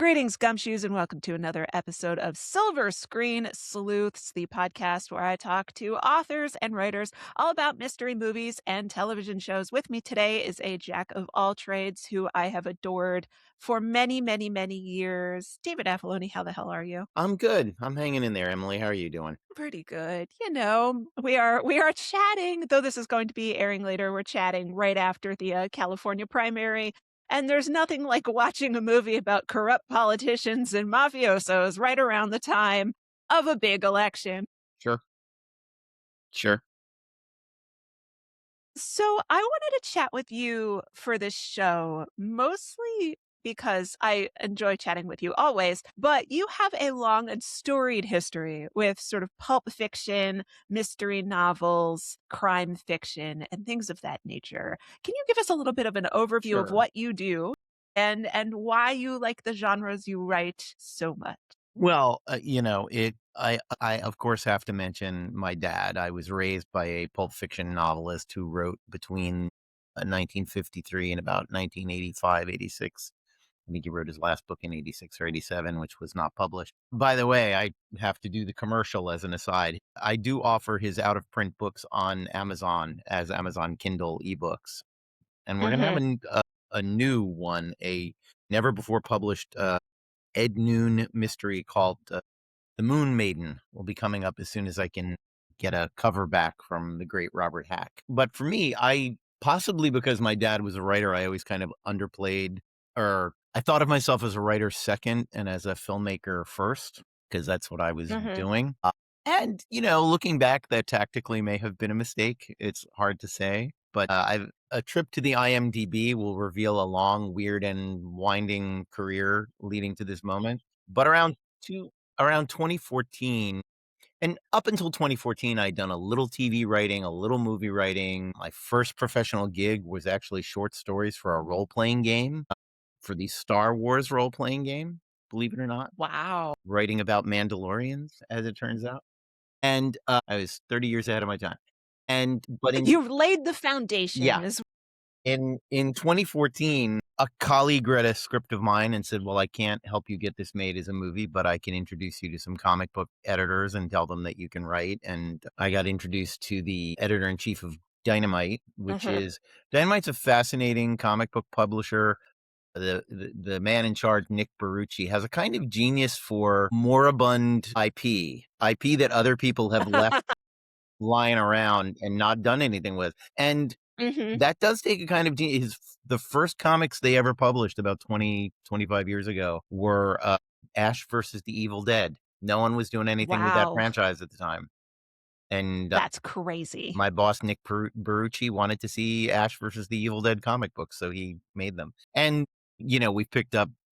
Greetings, gumshoes, and welcome to another episode of Silver Screen Sleuths, the podcast where I talk to authors and writers all about mystery movies and television shows. With me today is a jack of all trades who I have adored for many, many, many years. David Avallone, how the hell are you? I'm good. I'm hanging in there, Emily. How are you doing? Pretty good. We are chatting, though this is going to be airing later. We're chatting right after the California primary. And there's nothing like watching a movie about corrupt politicians and mafiosos right around the time of a big election. Sure. Sure. So I wanted to chat with you for this show, mostly because I enjoy chatting with you always, but you have a long and storied history with sort of pulp fiction, mystery novels, crime fiction, and things of that nature. Can you give us a little bit of an overview of Sure. what you do and why you like the genres you write so much? Well, I of course have to mention my dad. I was raised by a pulp fiction novelist who wrote between 1953 and about 1985, 86. I think he wrote his last book in 86 or 87, which was not published. By the way, I have to do the commercial as an aside. I do offer his out of print books on Amazon as Amazon Kindle ebooks. And we're going to have Hmm. a new one, a never before published Ed Noon mystery called The Moon Maiden will be coming up as soon as I can get a cover back from the great Robert Hack. But for me, I possibly because my dad was a writer, I always kind of underplayed, or I thought of myself as a writer second and as a filmmaker first, because that's what I was Hmm. doing. And, looking back, that tactically may have been a mistake. It's hard to say. But a trip to the IMDb will reveal a long, weird, and winding career leading to this moment. But around 2014, and up until 2014, I'd done a little TV writing, a little movie writing. My first professional gig was actually short stories for a role playing game, for the Star Wars role playing game, believe it or not, Wow. writing about Mandalorians, as it turns out. And I was 30 years ahead of my time. And, but You've laid the foundation yeah, is in 2014, a colleague read a script of mine and said, "Well, I can't help you get this made as a movie, but I can introduce you to some comic book editors and tell them that you can write." And I got introduced to the editor in chief of Dynamite, which Mhm. is Dynamite's a fascinating comic book publisher. The man in charge, Nick Barucci, has a kind of genius for moribund IP that other people have left lying around and not done anything with. And Mhm. that does take a kind of the first comics they ever published about 20, 25 years ago were, Ash versus the Evil Dead. No one was doing anything with that Wow. franchise at the time, and, That's crazy. my boss, Nick Barucci, wanted to see Ash versus the Evil Dead comic books, so he made them. And,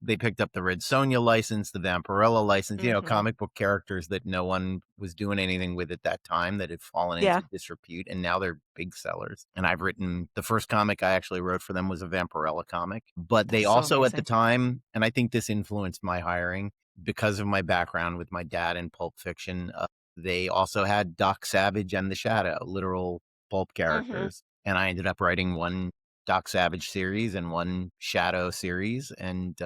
they picked up the Red Sonja license, the Vampirella license, Mhm. comic book characters that no one was doing anything with at that time that had fallen Yeah. into disrepute, and now they're big sellers. And I've written the first comic I actually wrote for them was a Vampirella comic. But That's they so also at the amazing. time, and I think this influenced my hiring because of my background with my dad in pulp fiction, they also had Doc Savage and the Shadow, literal pulp Mhm. characters. And I ended up writing one Doc Savage series and one Shadow series. And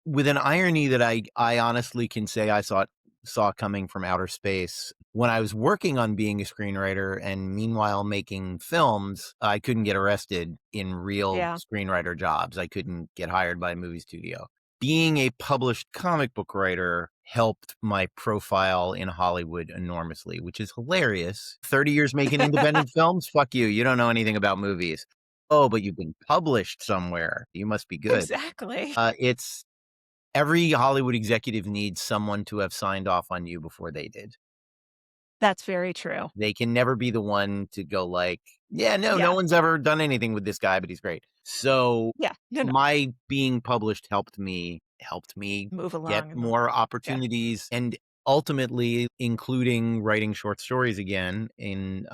with an irony that I honestly can say I saw coming from outer space. When I was working on being a screenwriter and meanwhile making films, I couldn't get arrested in real Yeah. screenwriter jobs. I couldn't get hired by a movie studio. Being a published comic book writer helped my profile in Hollywood enormously, which is hilarious. 30 years making independent films? Fuck you. You don't know anything about movies. Oh, but you've been published somewhere. You must be good. Exactly. It's every Hollywood executive needs someone to have signed off on you before they did. That's very true. They can never be the one to go like, "Yeah, no Yeah. one's ever done anything with this guy, but he's great." So, Yeah. No, no. my being published helped me Move get along and more yeah. opportunities and ultimately including writing short stories again and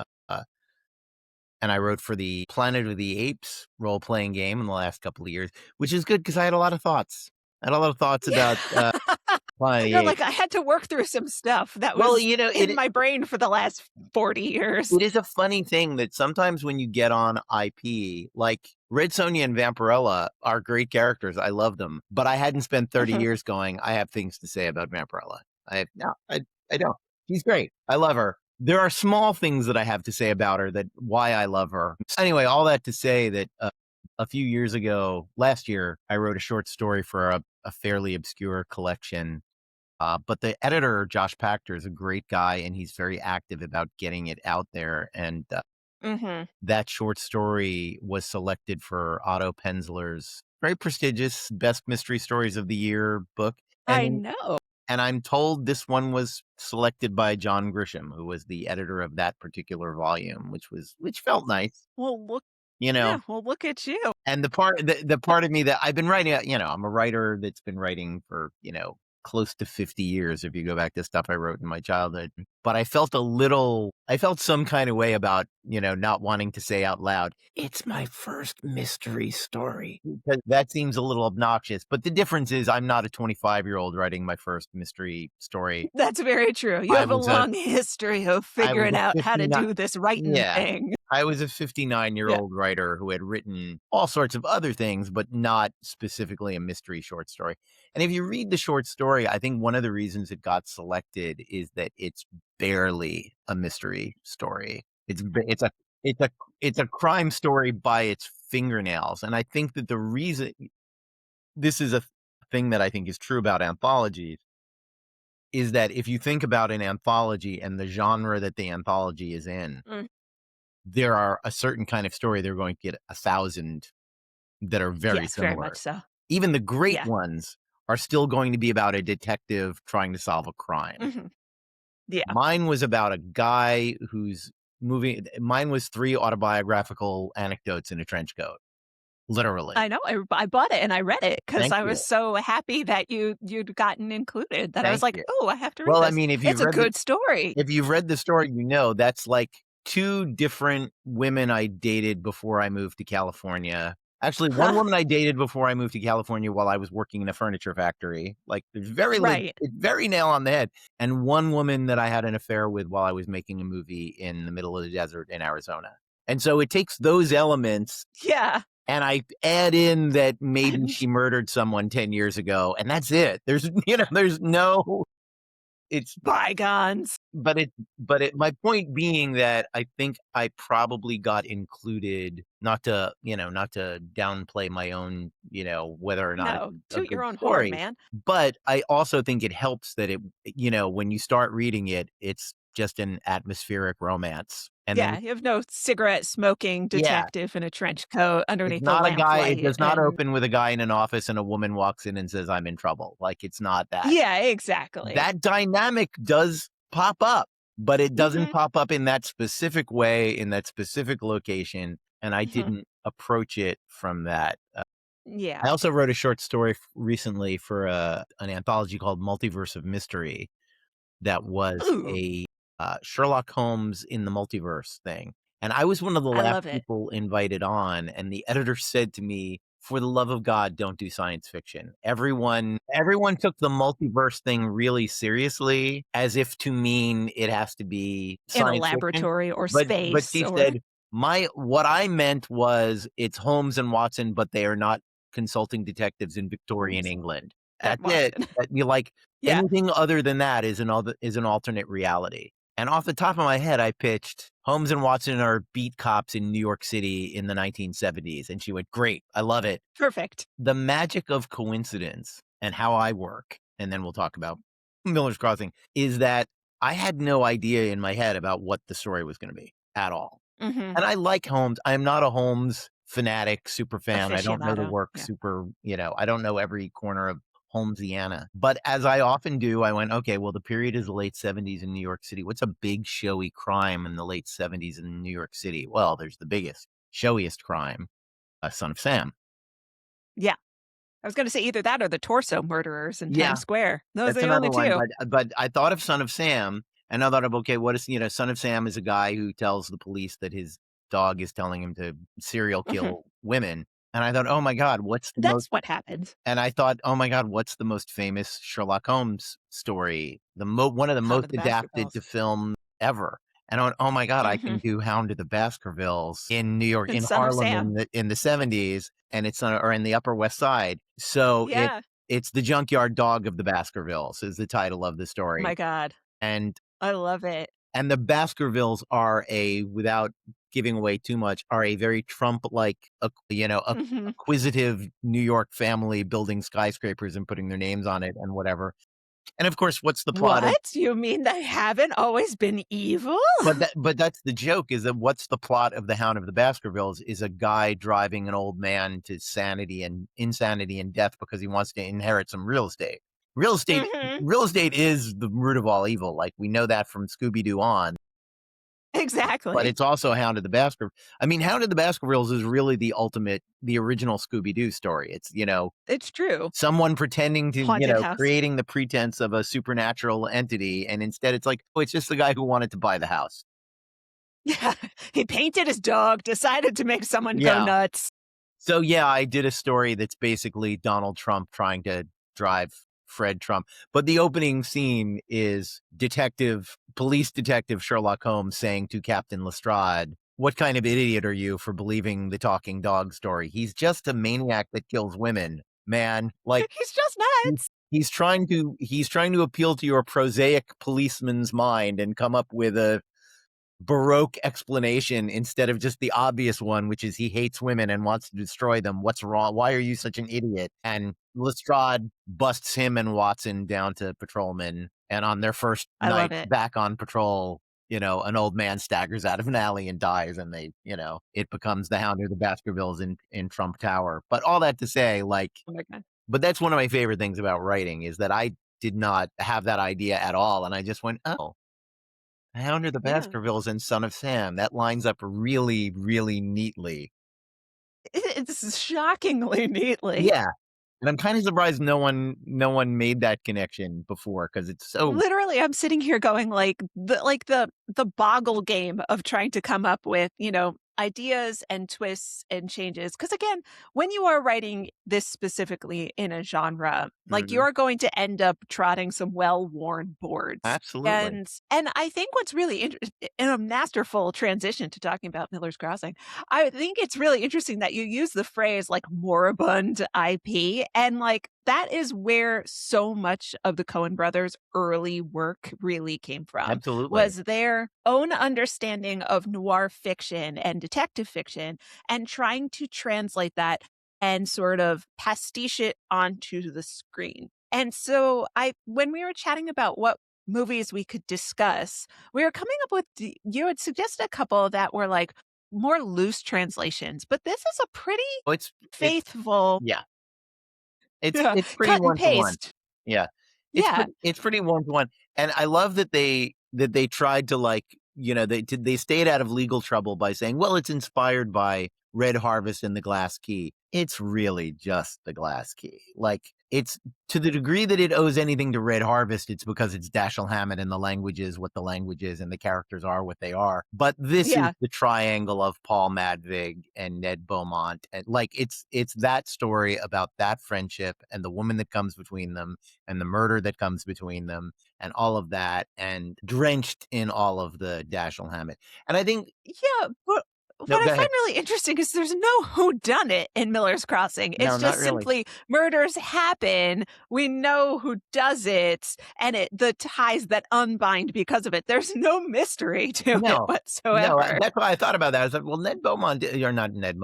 I wrote for the Planet of the Apes role-playing game in the last couple of years, which is good because I had a lot of thoughts. I had a lot of thoughts about, Yeah. No, funny. like, I had to work through some stuff that Well, was you know, in my brain for the last 40 years. it is a funny thing that sometimes when you get on IP, like Red Sonja and Vampirella are great characters. I love them, but I hadn't spent 30 Mhm. years going, I have things to say about Vampirella. No, I don't. She's great. I love her. There are small things that I have to say about her that why I love her. Anyway, all that to say that a few years ago, last year, I wrote a short story for a fairly obscure collection, but the editor, Josh Pachter, is a great guy, and he's very active about getting it out there. And Mhm. that short story was selected for Otto Penzler's very prestigious Best Mystery Stories of the Year book. I And know. and I'm told this one was selected by John Grisham, who was the editor of that particular volume, which felt nice, Well, look you know. yeah, well, look at you. And the part of me that I've been writing, I'm a writer that's been writing for, close to 50 years if you go back to stuff I wrote in my childhood. But I felt some kind of way about, not wanting to say out loud, it's my first mystery story. Because that seems a little obnoxious. But the difference is I'm not a 25-year-old writing my first mystery story. That's very true. You I have a was a long history of I was figuring a out how to 59 do this writing Yeah. thing. I was a 59-year-old writer who had written all sorts of other things, but not specifically a mystery short story. And if you read the short story, I think one of the reasons it got selected is that it's barely a mystery story. It's a it's a crime story by its fingernails. And I think that the reason this is a thing that I think is true about anthologies is that if you think about an anthology and the genre that the anthology is in, Mm, there are a certain kind of story they're going to get 1,000 that are very yes, very much similar. so. Even the great Yeah. ones are still going to be about a detective trying to solve a crime. Mhm. Yeah. Mine was about a guy who's moving mine was 3 autobiographical anecdotes in a trench coat, literally. I know, I bought it and I read it because Thank I was you. so happy that you'd gotten included that I was Thank like, you. "Oh, I have to read Well, I this. mean, It's a good story." if you've read the story, that's like 2 different women I dated before I moved to California. Actually, one woman I dated before I moved to California while I was working in a furniture factory. Like, Right. it's very nail on the head. And one woman that I had an affair with while I was making a movie in the middle of the desert in Arizona. And so it takes those elements Yeah. and I add in that maybe And she murdered someone 10 years ago, and that's it. There's, there's no it's bygones. but my point being that I think I probably got included, not to downplay my own, whether or not it's No, a toot good your own horn, story, man. but I also think it helps that when you start reading it, it's just an atmospheric romance. And then Yeah, you have no cigarette smoking yeah, detective in a trench coat it's underneath a not a guy it lamplight does not and open with a guy in an office and a woman walks in and says, "I'm in trouble." Like, it's not that. yeah, exactly. That dynamic does pop up, but it doesn't Mhm, pop up in that specific way, in that specific location, and I mhm. didn't approach it from that. I Yeah. also wrote a short story recently for an anthology called Multiverse of Mystery that was Ooh, a Sherlock Holmes in the multiverse thing. And I was one of the I last love it. people invited on, and the editor said to me, "For the love of God, don't do science fiction." Everyone took the multiverse thing really seriously, as if to mean it has to be In a science fiction. laboratory or But space she or said, "My what I meant was it's Holmes and Watson, but they are not consulting detectives in Victorian Holmes England. and That's it. Watson. That you like Yeah, anything other than that is an alternate reality." And off the top of my head, I pitched Holmes and Watson are beat cops in New York City in the 1970s. And she went, "Great. I love it." perfect. The magic of coincidence and how I work, and then we'll talk about Miller's Crossing, is that I had no idea in my head about what the story was going to be at all. Mhm. And I like Holmes. I am not a Holmes fanatic, super fan. I don't know the Aficionado, work yeah. super, I don't know every corner of Holmesiana. But as I often do, I went, okay, well, the period is the late 70s in New York City. What's a big showy crime in the late 70s in New York City? Well, there's the biggest, showiest crime, Son of Sam. Yeah. I was gonna say either that or the torso murderers in Yeah, Times Square. Those are that's the another only one. 2. But I thought of Son of Sam, and I thought of, okay, what is, Son of Sam is a guy who tells the police that his dog is telling him to serial Mhm. kill women. And I thought, "Oh my god, what's the most" That's what happens. and I thought, "Oh my god, what's the most famous Sherlock Holmes story? One of the Hound most of the adapted to Baskervilles. film ever." And I went, "Oh my god, I can Mhm. do Hound of the Baskervilles in New York, And in Son of Harlem Sam. in the '70s, and it's on or in the Upper West Side." So Yeah. it's The Junkyard Dog of the Baskervilles is the title of the Oh my story. god. And I love it. the Baskervilles are without giving away too much, are a very Trump-like, Mhm. acquisitive New York family building skyscrapers and putting their names on it and whatever. And of course, what's the plot of What? You mean they haven't always been evil? but that's the joke is that what's the plot of The Hound of the Baskervilles is a guy driving an old man to sanity and insanity and death because he wants to inherit some real estate. Real estate Mhm. real estate is the root of all evil, like, we know that from Scooby-Doo on. But Exactly. it's also Hound of the I mean, Hound of the Baskervilles is really the original Scooby-Doo story. It's, It's true. someone pretending to, Haunted house. creating the pretense of a supernatural entity, and instead it's like, oh, it's just the guy who wanted to buy the house. Yeah. He painted his dog, decided to make someone go Yeah. nuts. So, yeah, I did a story that's basically Donald Trump trying to drive Fred Trump. But the opening scene is police detective Sherlock Holmes saying to Captain Lestrade, "What kind of idiot are you for believing the talking dog story? He's just a maniac that kills women, man. Like, He's just he- nuts. he's trying to appeal to your prosaic policeman's mind and come up with a baroque explanation instead of just the obvious one, which is he hates women and wants to destroy them. What's wrong? Why are you such an idiot?" And Lestrade busts him and Watson down to patrolmen. And on their first I love night it. back on patrol, an old man staggers out of an alley and dies. And it becomes the Hound of the Baskervilles in Trump Tower. But all that to say, like, Oh my god. but that's one of my favorite things about writing is that I did not have that idea at all. And I just went, oh, Hound of the Yeah. Baskervilles and Son of Sam. That lines up really, really neatly. It's shockingly neatly. Yeah, and I'm kinda surprised no one made that connection before because it's so Literally, I'm sitting here going like the boggle game of trying to come up with, ideas and twists and changes. Because again, when you are writing this specifically in a genre, like Mhm. you're going to end up trotting some well-worn boards. Absolutely. And I think what's really in a masterful transition to talking about Miller's Crossing, I think it's really interesting that you use the phrase like moribund IP, and like that is where so much of the Coen brothers' early work really came from, Absolutely. was their own understanding of noir fiction and detective fiction and trying to translate that and sort of pastiche it onto the screen. And so I when we were chatting about what movies we could discuss, we were coming up with you had suggested a couple that were like more loose translations, but this is a pretty Oh, it's faithful yeah. It's yeah, it's pretty cut and one to one. paste. Yeah. Yeah. It's pretty one to one, and I love that they tried to, like, they stayed out of legal trouble by saying, "Well, it's inspired by Red Harvest and the Glass Key." It's really just the Glass Key. Like, it's to the degree that it owes anything to Red Harvest, it's because it's Dashiell Hammett and the language is what the language is and the characters are what they are. But this is Yeah. the triangle of Paul Madvig and Ned Beaumont, and, like, it's that story about that friendship and the woman that comes between them and the murder that comes between them and all of that, and drenched in all of the Dashiell Hammett. And I think Yeah, but no, what I go find ahead. really interesting is there's no whodunit in Miller's Crossing. No, It's not just really. simply murders happen. We know who does it, and the ties that unbind because of it. There's no mystery to it No, no, whatsoever. that's why I thought about that. I was like, well, Ned Beaumont, or not Ned,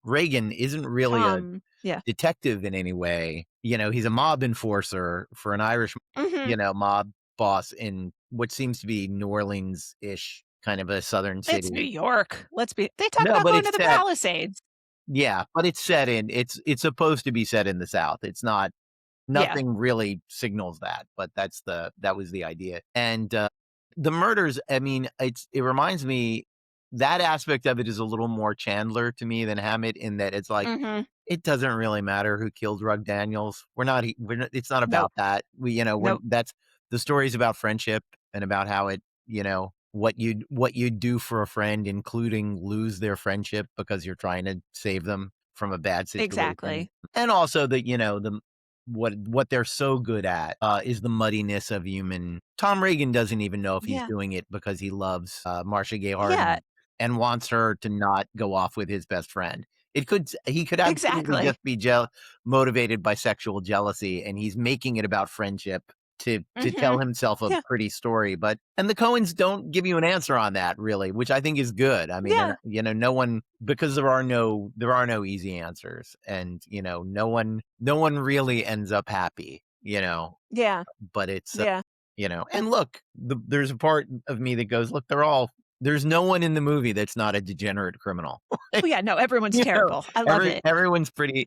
Reagan isn't really a Yeah. detective in any way. He's a mob enforcer for an Irish, Mhm. mob boss in what seems to be New Orleans-ish kind of a southern It's New city. York. They talk No, about but going to it's the set. Palisades. Yeah, but it's supposed to be set in the South. It's not. Yeah. Nothing really signals that, but that was the idea. And, the murders, I mean, it reminds me that aspect of it is a little more Chandler to me than Hammett in that it's like, Mhm. it doesn't really matter who killed Rug Daniels. We're not it's not about Nope. that. Nope. That's the story's about friendship and about how what you'd do for a friend, including lose their friendship because you're trying to save them from a bad situation. Exactly. And also the, what they're so good at, is the muddiness of human. Tom Reagan doesn't even know if he's Yeah. doing it because he loves, Marcia Gay Yeah, Harden and wants her to not go off with his best friend. He could absolutely exactly. just be motivated by sexual jealousy, and he's making it about friendship to tell Mhm. himself a Yeah. pretty story, and the Coens don't give you an answer on that really, which I think is good. I mean, Yeah. no one, because there are no easy answers, and, no one really ends up happy, Yeah. but it's, Yeah. and look, there's a part of me that goes, look, there's no one in the movie that's not a degenerate criminal. Oh, yeah, no, everyone's You know, terrible. I love it. everyone's pretty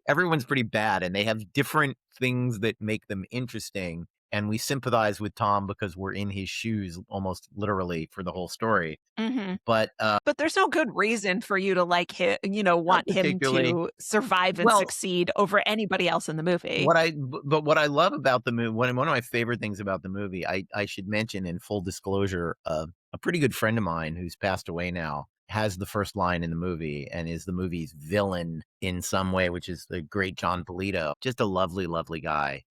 bad, and they have different things that make them interesting, and we sympathize with Tom because we're in his shoes almost literally for the whole story. Mhm. But, But there's no good reason for you to like him, not want him particularly. to survive and Well, succeed over anybody else in the movie. what I love about the movie, one of my favorite things about the movie, I should mention in full disclosure, a pretty good friend of mine who's passed away now has the first line in the movie and is the movie's villain in some way, which is the great John Polito. Just a lovely, lovely guy.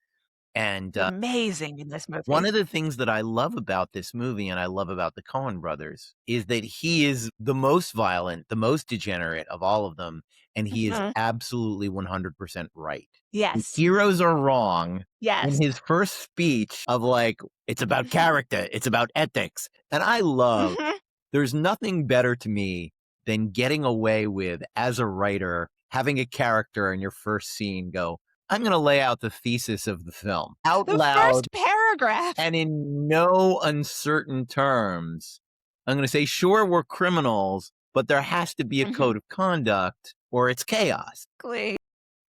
And, Amazing in this one movie. of the things that I love about this movie and I love about the Coen brothers is that he is the most violent, the most degenerate of all of them, and he is Mhm. absolutely 100% right. The Yes. heroes are wrong in Yes. his first speech of like, "It's about character, it's about ethics," and I love Mhm. there's nothing better to me than getting away with, as a writer, having a character in your first scene go, "I'm gonna lay out the thesis of the film out The loud first paragraph. and in no uncertain terms. I'm gonna say, sure, we're criminals, but there has to be a Mhm. code of conduct or it's chaos. Glee.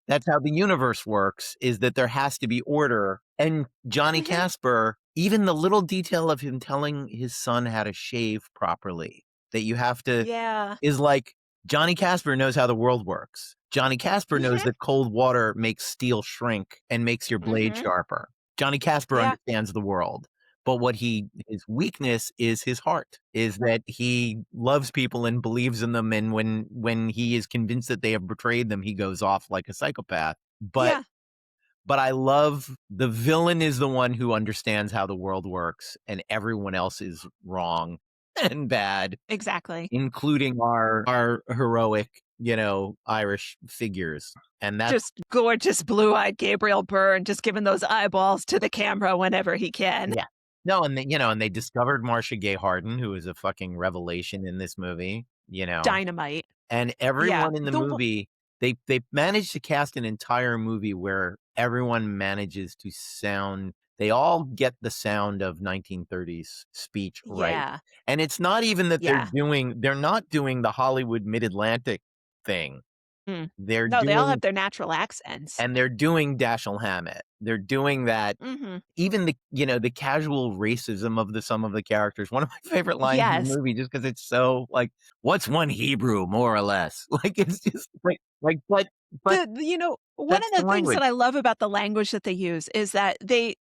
That's how the universe works, is that there has to be order." And Johnny Mhm. Casper, even the little detail of him telling his son how to shave properly, that you have to, Yeah. is like, Johnny Casper knows how the world works. Johnny Casper knows Mhm. that cold water makes steel shrink and makes your blade Mhm. sharper. Johnny Casper Yeah. understands the world. But his weakness is his heart, is that he loves people and believes in them. And when he is convinced that they have betrayed them, he goes off like a psychopath. But Yeah. but I love the villain is the one who understands how the world works, and everyone else is wrong and bad, Exactly. including our heroic, Irish figures. And that's Just gorgeous blue-eyed Gabriel Byrne just giving those eyeballs to the camera whenever he can. yeah. No, and they discovered Marcia Gay Harden, who is a fucking revelation in this movie, Dynamite. and Yeah. everyone in the movie, they managed to cast an entire movie where everyone manages to sound they all get the sound of 1930s speech right. Yeah. And it's not even that Yeah. they're not doing the Hollywood Mid-Atlantic thing. Mm. They're No, they all doing have their natural accents. and they're doing Dashiell Hammett. They're doing that. Mhm. Even the casual racism of the some of the characters. One of my favorite lines in the Yes. movie, just because it's so like, "What's one Hebrew, more or less?" Like, it's just but One of that's the the things language. that I love about the language that they use is that they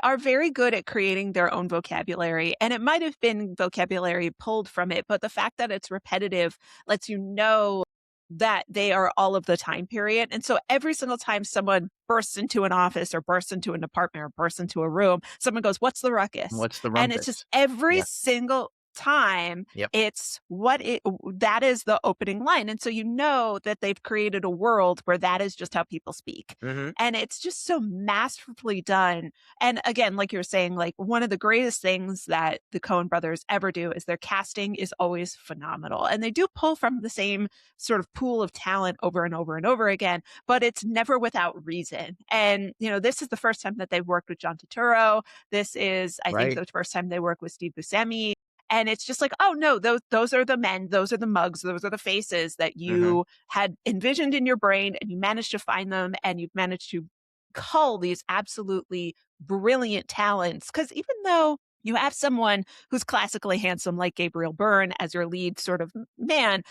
are very good at creating their own vocabulary, and it might have been vocabulary pulled from it, but the fact that it's repetitive lets you know that they are all of the time period, and so every single time someone bursts into an office or bursts into an apartment or bursts into a room, someone goes, "What's the ruckus?" What's the And it's just rumpus? every Yeah. single time Yep. it's that is the opening line, and so you know that they've created a world where that is just how people speak, Mhm. and it's just so masterfully done, and again, like you were saying, like, one of the greatest things that the Coen brothers ever do is their casting is always phenomenal, and they do pull from the same sort of pool of talent over and over and over again, but it's never without reason, and, this is the first time that they've worked with John Turturro. This is, I think, Right. the first time they work with Steve Buscemi. And it's just like, oh no, those are the men, those are the mugs, those are the faces that Mhm. you had envisioned in your brain, and you managed to find them, and you've managed to cull these absolutely brilliant talents. Because even though you have someone who's classically handsome like Gabriel Byrne as your lead sort of man,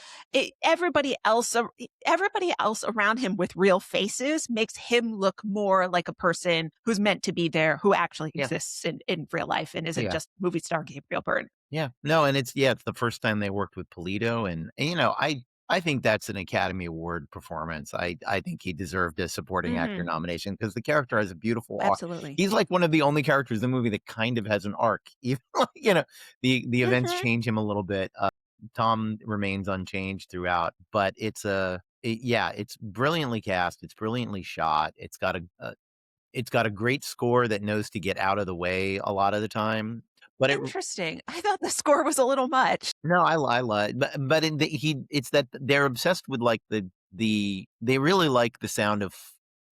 everybody else around him with real faces makes him look more like a person who's meant to be there, who actually Yeah. exists in real life and isn't Yeah. just movie star Gabriel Byrne. Yeah. No, and it's the first time they worked with Polito, and, I think that's an Academy Award performance. I think he deserved a supporting actor Mhm. nomination because the character has a beautiful arc. Absolutely. He's like one of the only characters in the movie that kind of has an arc. Even the events Mhm. change him a little bit. Tom remains unchanged throughout, but yeah, it's brilliantly cast. It's brilliantly shot. It's got a great score that knows to get out of the way a lot of the time. But it Interesting. I thought the score was a little much. No, I lied, but in the he it's that they're obsessed with, like, they really like the sound of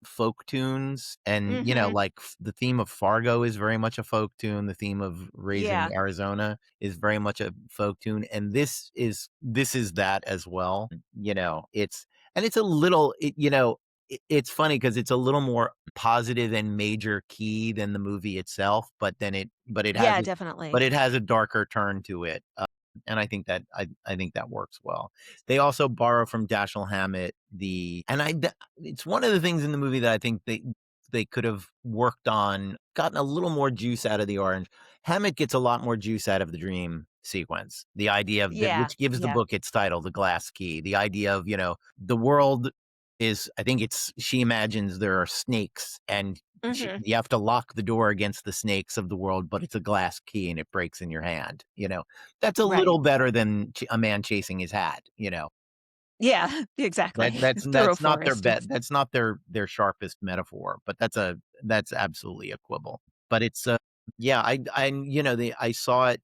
folk tunes and, Mhm. like, f the theme of Fargo is very much a folk tune, the theme of Raising Yeah. Arizona is very much a folk tune, and this is that as well, it's and it's a little it's funny because it's a little more positive and major key than the movie itself, Yeah, definitely. but it has a darker turn to it, and I think that works well. They also borrow from Dashiell Hammett it's one of the things in the movie that I think they could have worked on, gotten a little more juice out of the orange. Hammett gets a lot more juice out of the dream sequence. The idea of that, Yeah. which gives the Yeah. book its title, The Glass Key. The idea of, the world is, I think she imagines there are snakes and Mhm. you have to lock the door against the snakes of the world, but it's a glass key and it breaks in your hand. That's a Right. little better than a man chasing his hat. Yeah, exactly. Through a That's not their forest, yes. that's not their sharpest metaphor, but that's absolutely a quibble. But it's yeah, I saw it.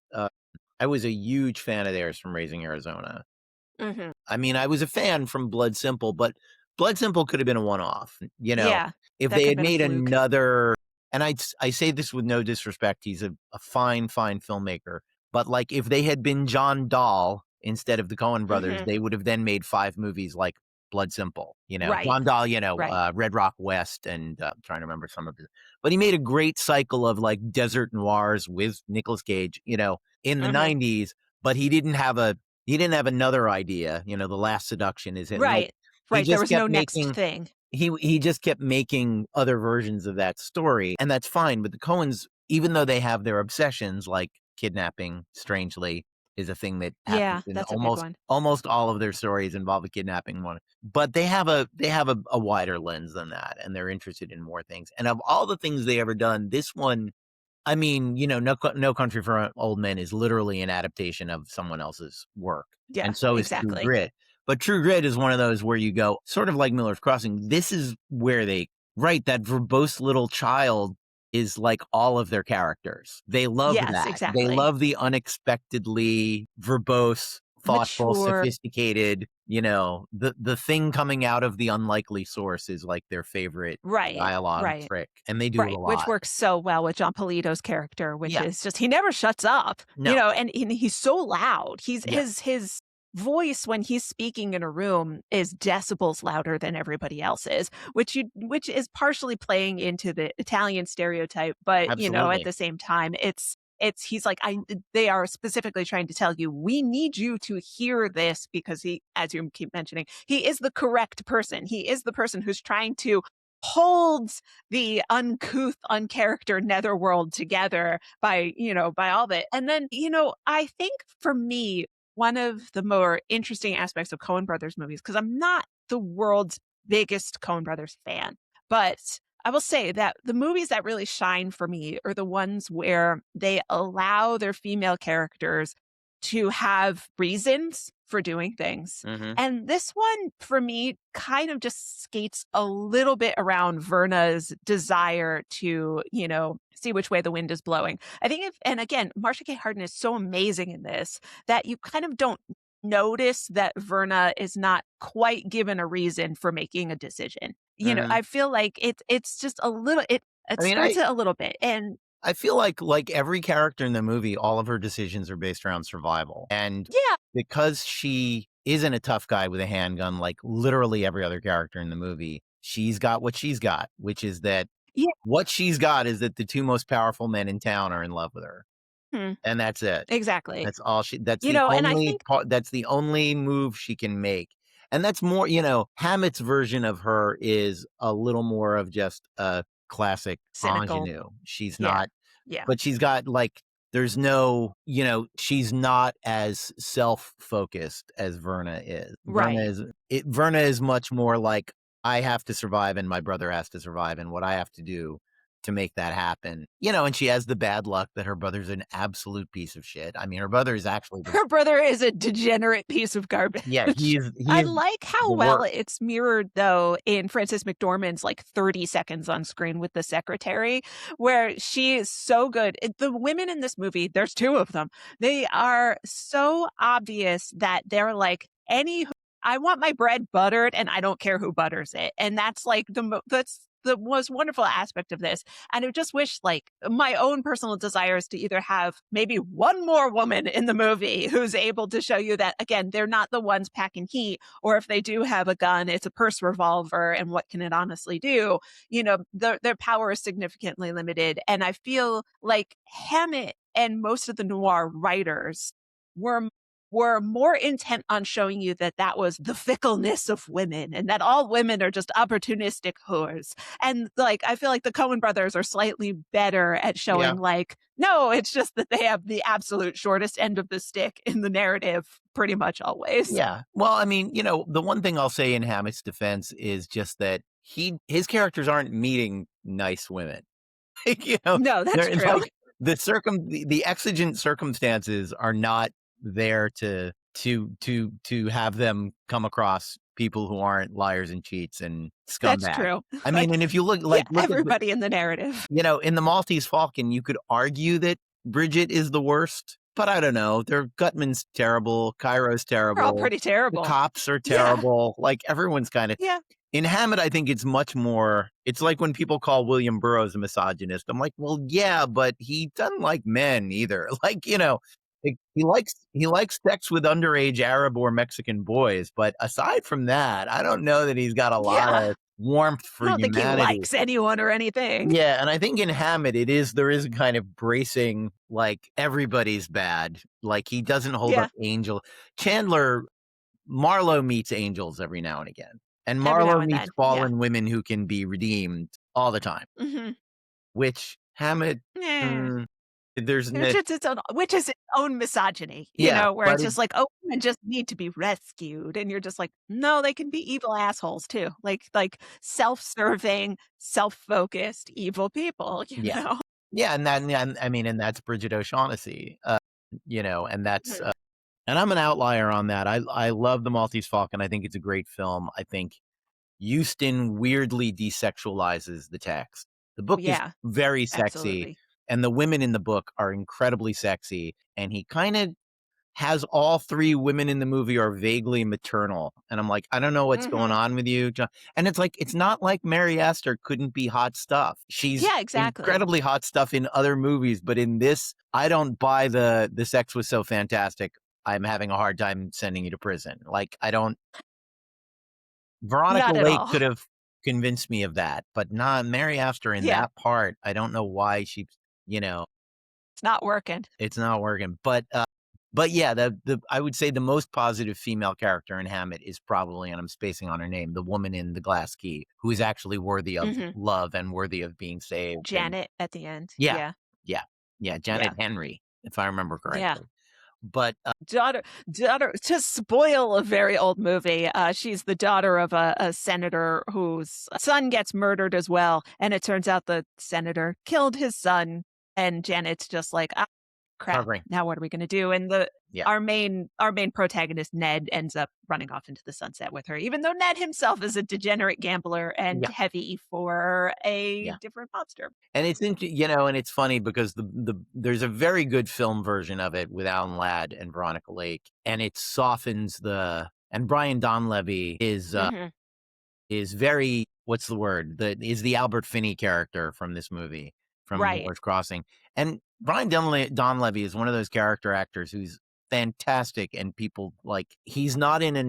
I was a huge fan of theirs from Raising Arizona. Mhm. I mean, I was a fan from Blood Simple, but Blood Simple could have been a one-off. Yeah. If That they could have had been a made fluke. another, and I say this with no disrespect, he's a fine, fine filmmaker. But like, if they had been John Dahl instead of the Coen brothers, Mhm. they would have then made 5 movies like Blood Simple. Right. John Dahl, Right. Red Rock West, and I'm trying to remember some of it. But he made a great cycle of like desert noirs with Nicolas Cage, in the Mhm. '90s. But he didn't have another idea, The Last Seduction is it, like, Right. he Right, there just was no kept next making thing. he just kept making other versions of that story, and that's fine, but the Coens, even though they have their obsessions, like kidnapping, strangely, is a thing that happens Yeah, in that's a big one. almost all of their stories involve a kidnapping one, but they have a wider lens than that, and they're interested in more things, and of all the things they ever done, this one I mean, No Country for Old Men is literally an adaptation of someone else's work, Yeah, and so is True exactly. Grit. But True Grit is one of those where you go, sort of like Miller's Crossing, this is where that verbose little child is like all of their characters. They love Yes, that. They exactly. love the unexpectedly verbose, thoughtful, Mature. sophisticated, the thing coming out of the unlikely source is like their favorite Right, dialogue right. trick, and they do it a Right, which lot. works so well with John Polito's character, which Yeah. is just he never shuts up, No. and he's so loud. He's Yeah. his voice when he's speaking in a room is decibels louder than everybody else's, which is partially playing into the Italian stereotype, but, at Absolutely. the same time, it's he's like, they are specifically trying to tell you, "We need you to hear this," because he, as you keep mentioning, he is the correct person. He is the person who's trying to hold the uncouth, uncharactered netherworld together by all of it. And then, I think for me, one of the more interesting aspects of Coen Brothers movies, because I'm not the world's biggest Coen Brothers fan, but I will say that the movies that really shine for me are the ones where they allow their female characters to have reasons for doing things. Mhm. And this one, for me, kind of just skates a little bit around Verna's desire to, see which way the wind is blowing. I think and again, Marsha K. Harden is so amazing in this that you kind of don't notice that Verna is not quite given a reason for making a decision. Mhm. I feel like it's just a little it I mean, skirts it a little bit. And I feel like every character in the movie, all of her decisions are based around survival, and yeah, because she isn't a tough guy with a handgun like literally every other character in the movie, she's got what she's got, which is that yeah, what she's got is that the 2 most powerful men in town are in love with her, mhm, and that's it. exactly. And I think That's the only move she can make. And that's more, Hammett's version of her is a little more of just a classic cynical. ingenue. She's Yeah. not Yeah. but she's got like there's no, she's not as self-focused as Verna is. Right. Verna is much more like, I have to survive and my brother has to survive and what I have to do to make that happen. And she has the bad luck that her brother's an absolute piece of shit. I mean, her brother is actually Her brother is a degenerate piece of yeah, garbage. he I is like how the well worst. it's mirrored, though, in Frances McDormand's, like, 30 seconds on screen with the secretary, where she is so good. The women in this movie, there's 2 of them, they are so obvious that they're like, "Any I want my bread buttered, and I don't care who butters it." And that's, like, that's the most wonderful aspect of this. And I just wish, like, my own personal desires to either have maybe one more woman in the movie who's able to show you that, again, they're not the ones packing heat, or if they do have a gun, it's a purse revolver, and what can it honestly do? Their power is significantly limited. And I feel like Hammett and most of the noir writers were were more intent on showing you that that was the fickleness of women and that all women are just opportunistic whores. And, like, I feel like the Coen brothers are slightly better at Yeah. showing, like, no, it's just that they have the absolute shortest end of the stick in the narrative pretty much always. Yeah. Well, I mean, the one thing I'll say in Hammett's defense is just that his characters aren't meeting nice women. you know, No, that's they're true. like the exigent circumstances are not there to have them come across people who aren't liars and cheats and That's scumbags. true. I mean, Like, and if you yeah, look at everybody in the narrative. in the Maltese Falcon, you could argue that Bridget is the worst, but I don't know. Gutman's terrible, Cairo's They're all terrible, pretty the terrible. cops are Yeah. terrible. Like everyone's kind of Yeah. in Hammett. I think it's much more. It's like when people call William Burroughs a misogynist. I'm like, well, yeah, but he doesn't like men either. Like he likes sex with underage Arab or Mexican boys, but aside from that, I don't know that he's got a lot Yeah. of warmth I for don't think he humanity. likes anyone or anything. Yeah, and I think in Hammett there is a kind of bracing, like everybody's bad. Like he doesn't hold Yeah. up Angel. Chandler Marlowe meets angels every now and again. And Every now Marlowe and meets then. Yeah. fallen women who can be redeemed all the time. Mhm. Which Hammett, Yeah. mm, there's It's no, just its own, which is its own misogyny, yeah, where but it's it, just like, "Oh, women just need to be rescued," and you're just like, "No, they can be evil assholes too." Like self-serving, self-focused, evil people, you yeah, know? yeah, and I mean, and that's Bridget O'Shaughnessy, and that's, Mhm. and I'm an outlier on that. I love the Maltese Falcon. I think it's a great film. I think Euston weirdly desexualizes the text. The book is Yeah, very sexy, absolutely. and the women in the book are incredibly sexy, and he kind of has all 3 women in the movie are vaguely maternal, and I'm like, "I don't know what's going Mhm. on with you, John." And it's like, it's not like Mary Astor couldn't be hot stuff. She's Yeah, exactly. incredibly hot stuff in other movies, but in this, I don't buy the sex was so fantastic, I'm having a hard time sending you to prison. Like, I don't Veronica Not at Lake all. could have convinced me of that, but not Mary Astor in Yeah, that part. I don't know why you know, it's not working. it's not working. But yeah, the I would say the most positive female character in Hammett is probably, and I'm spacing on her name, the woman in the glass key, who is actually worthy of Mhm. love and worthy of being saved. And Janet at the end. yeah, Yeah. yeah, yeah, Janet Yeah. Henry, if I remember Yeah. correctly. But Daughter to spoil a very old movie, she's the daughter of a senator whose son gets murdered as well, and it turns out the senator killed his son, and Janet's just like, "Ah, crap, covering, now what are we gonna do?" And the yeah, our main protagonist, Ned, ends up running off into the sunset with her, even though Ned himself is a degenerate gambler and yeah, heavy for a yeah. different monster. And and it's funny because there's a very good film version of it with Alan Ladd and Veronica Lake, and it softens and Brian Donlevy Mhm. is very, what's the word? Is the Albert Finney character from this movie, from Right. Miller's Crossing. And Brian Donlevy is one of those character actors who's fantastic, and people like, he's not in a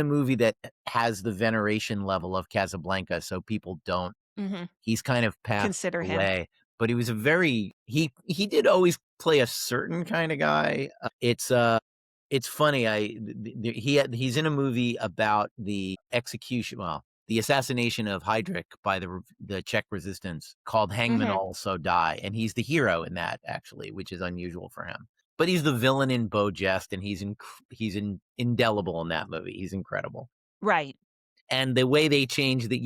movie that has the veneration level of Casablanca, so people don't Mhm. he's kind of passed Consider him. away, but he was a very he did always play a certain kind of guy. It's funny. He's in a movie about the execution. Well, the assassination of Heydrich by the Czech resistance called Hangmen Mhm. Also Die, and he's the hero in that actually, which is unusual for him. But he's the villain in Beau Jest, and indelible in that movie. He's incredible. Right. And the way they change the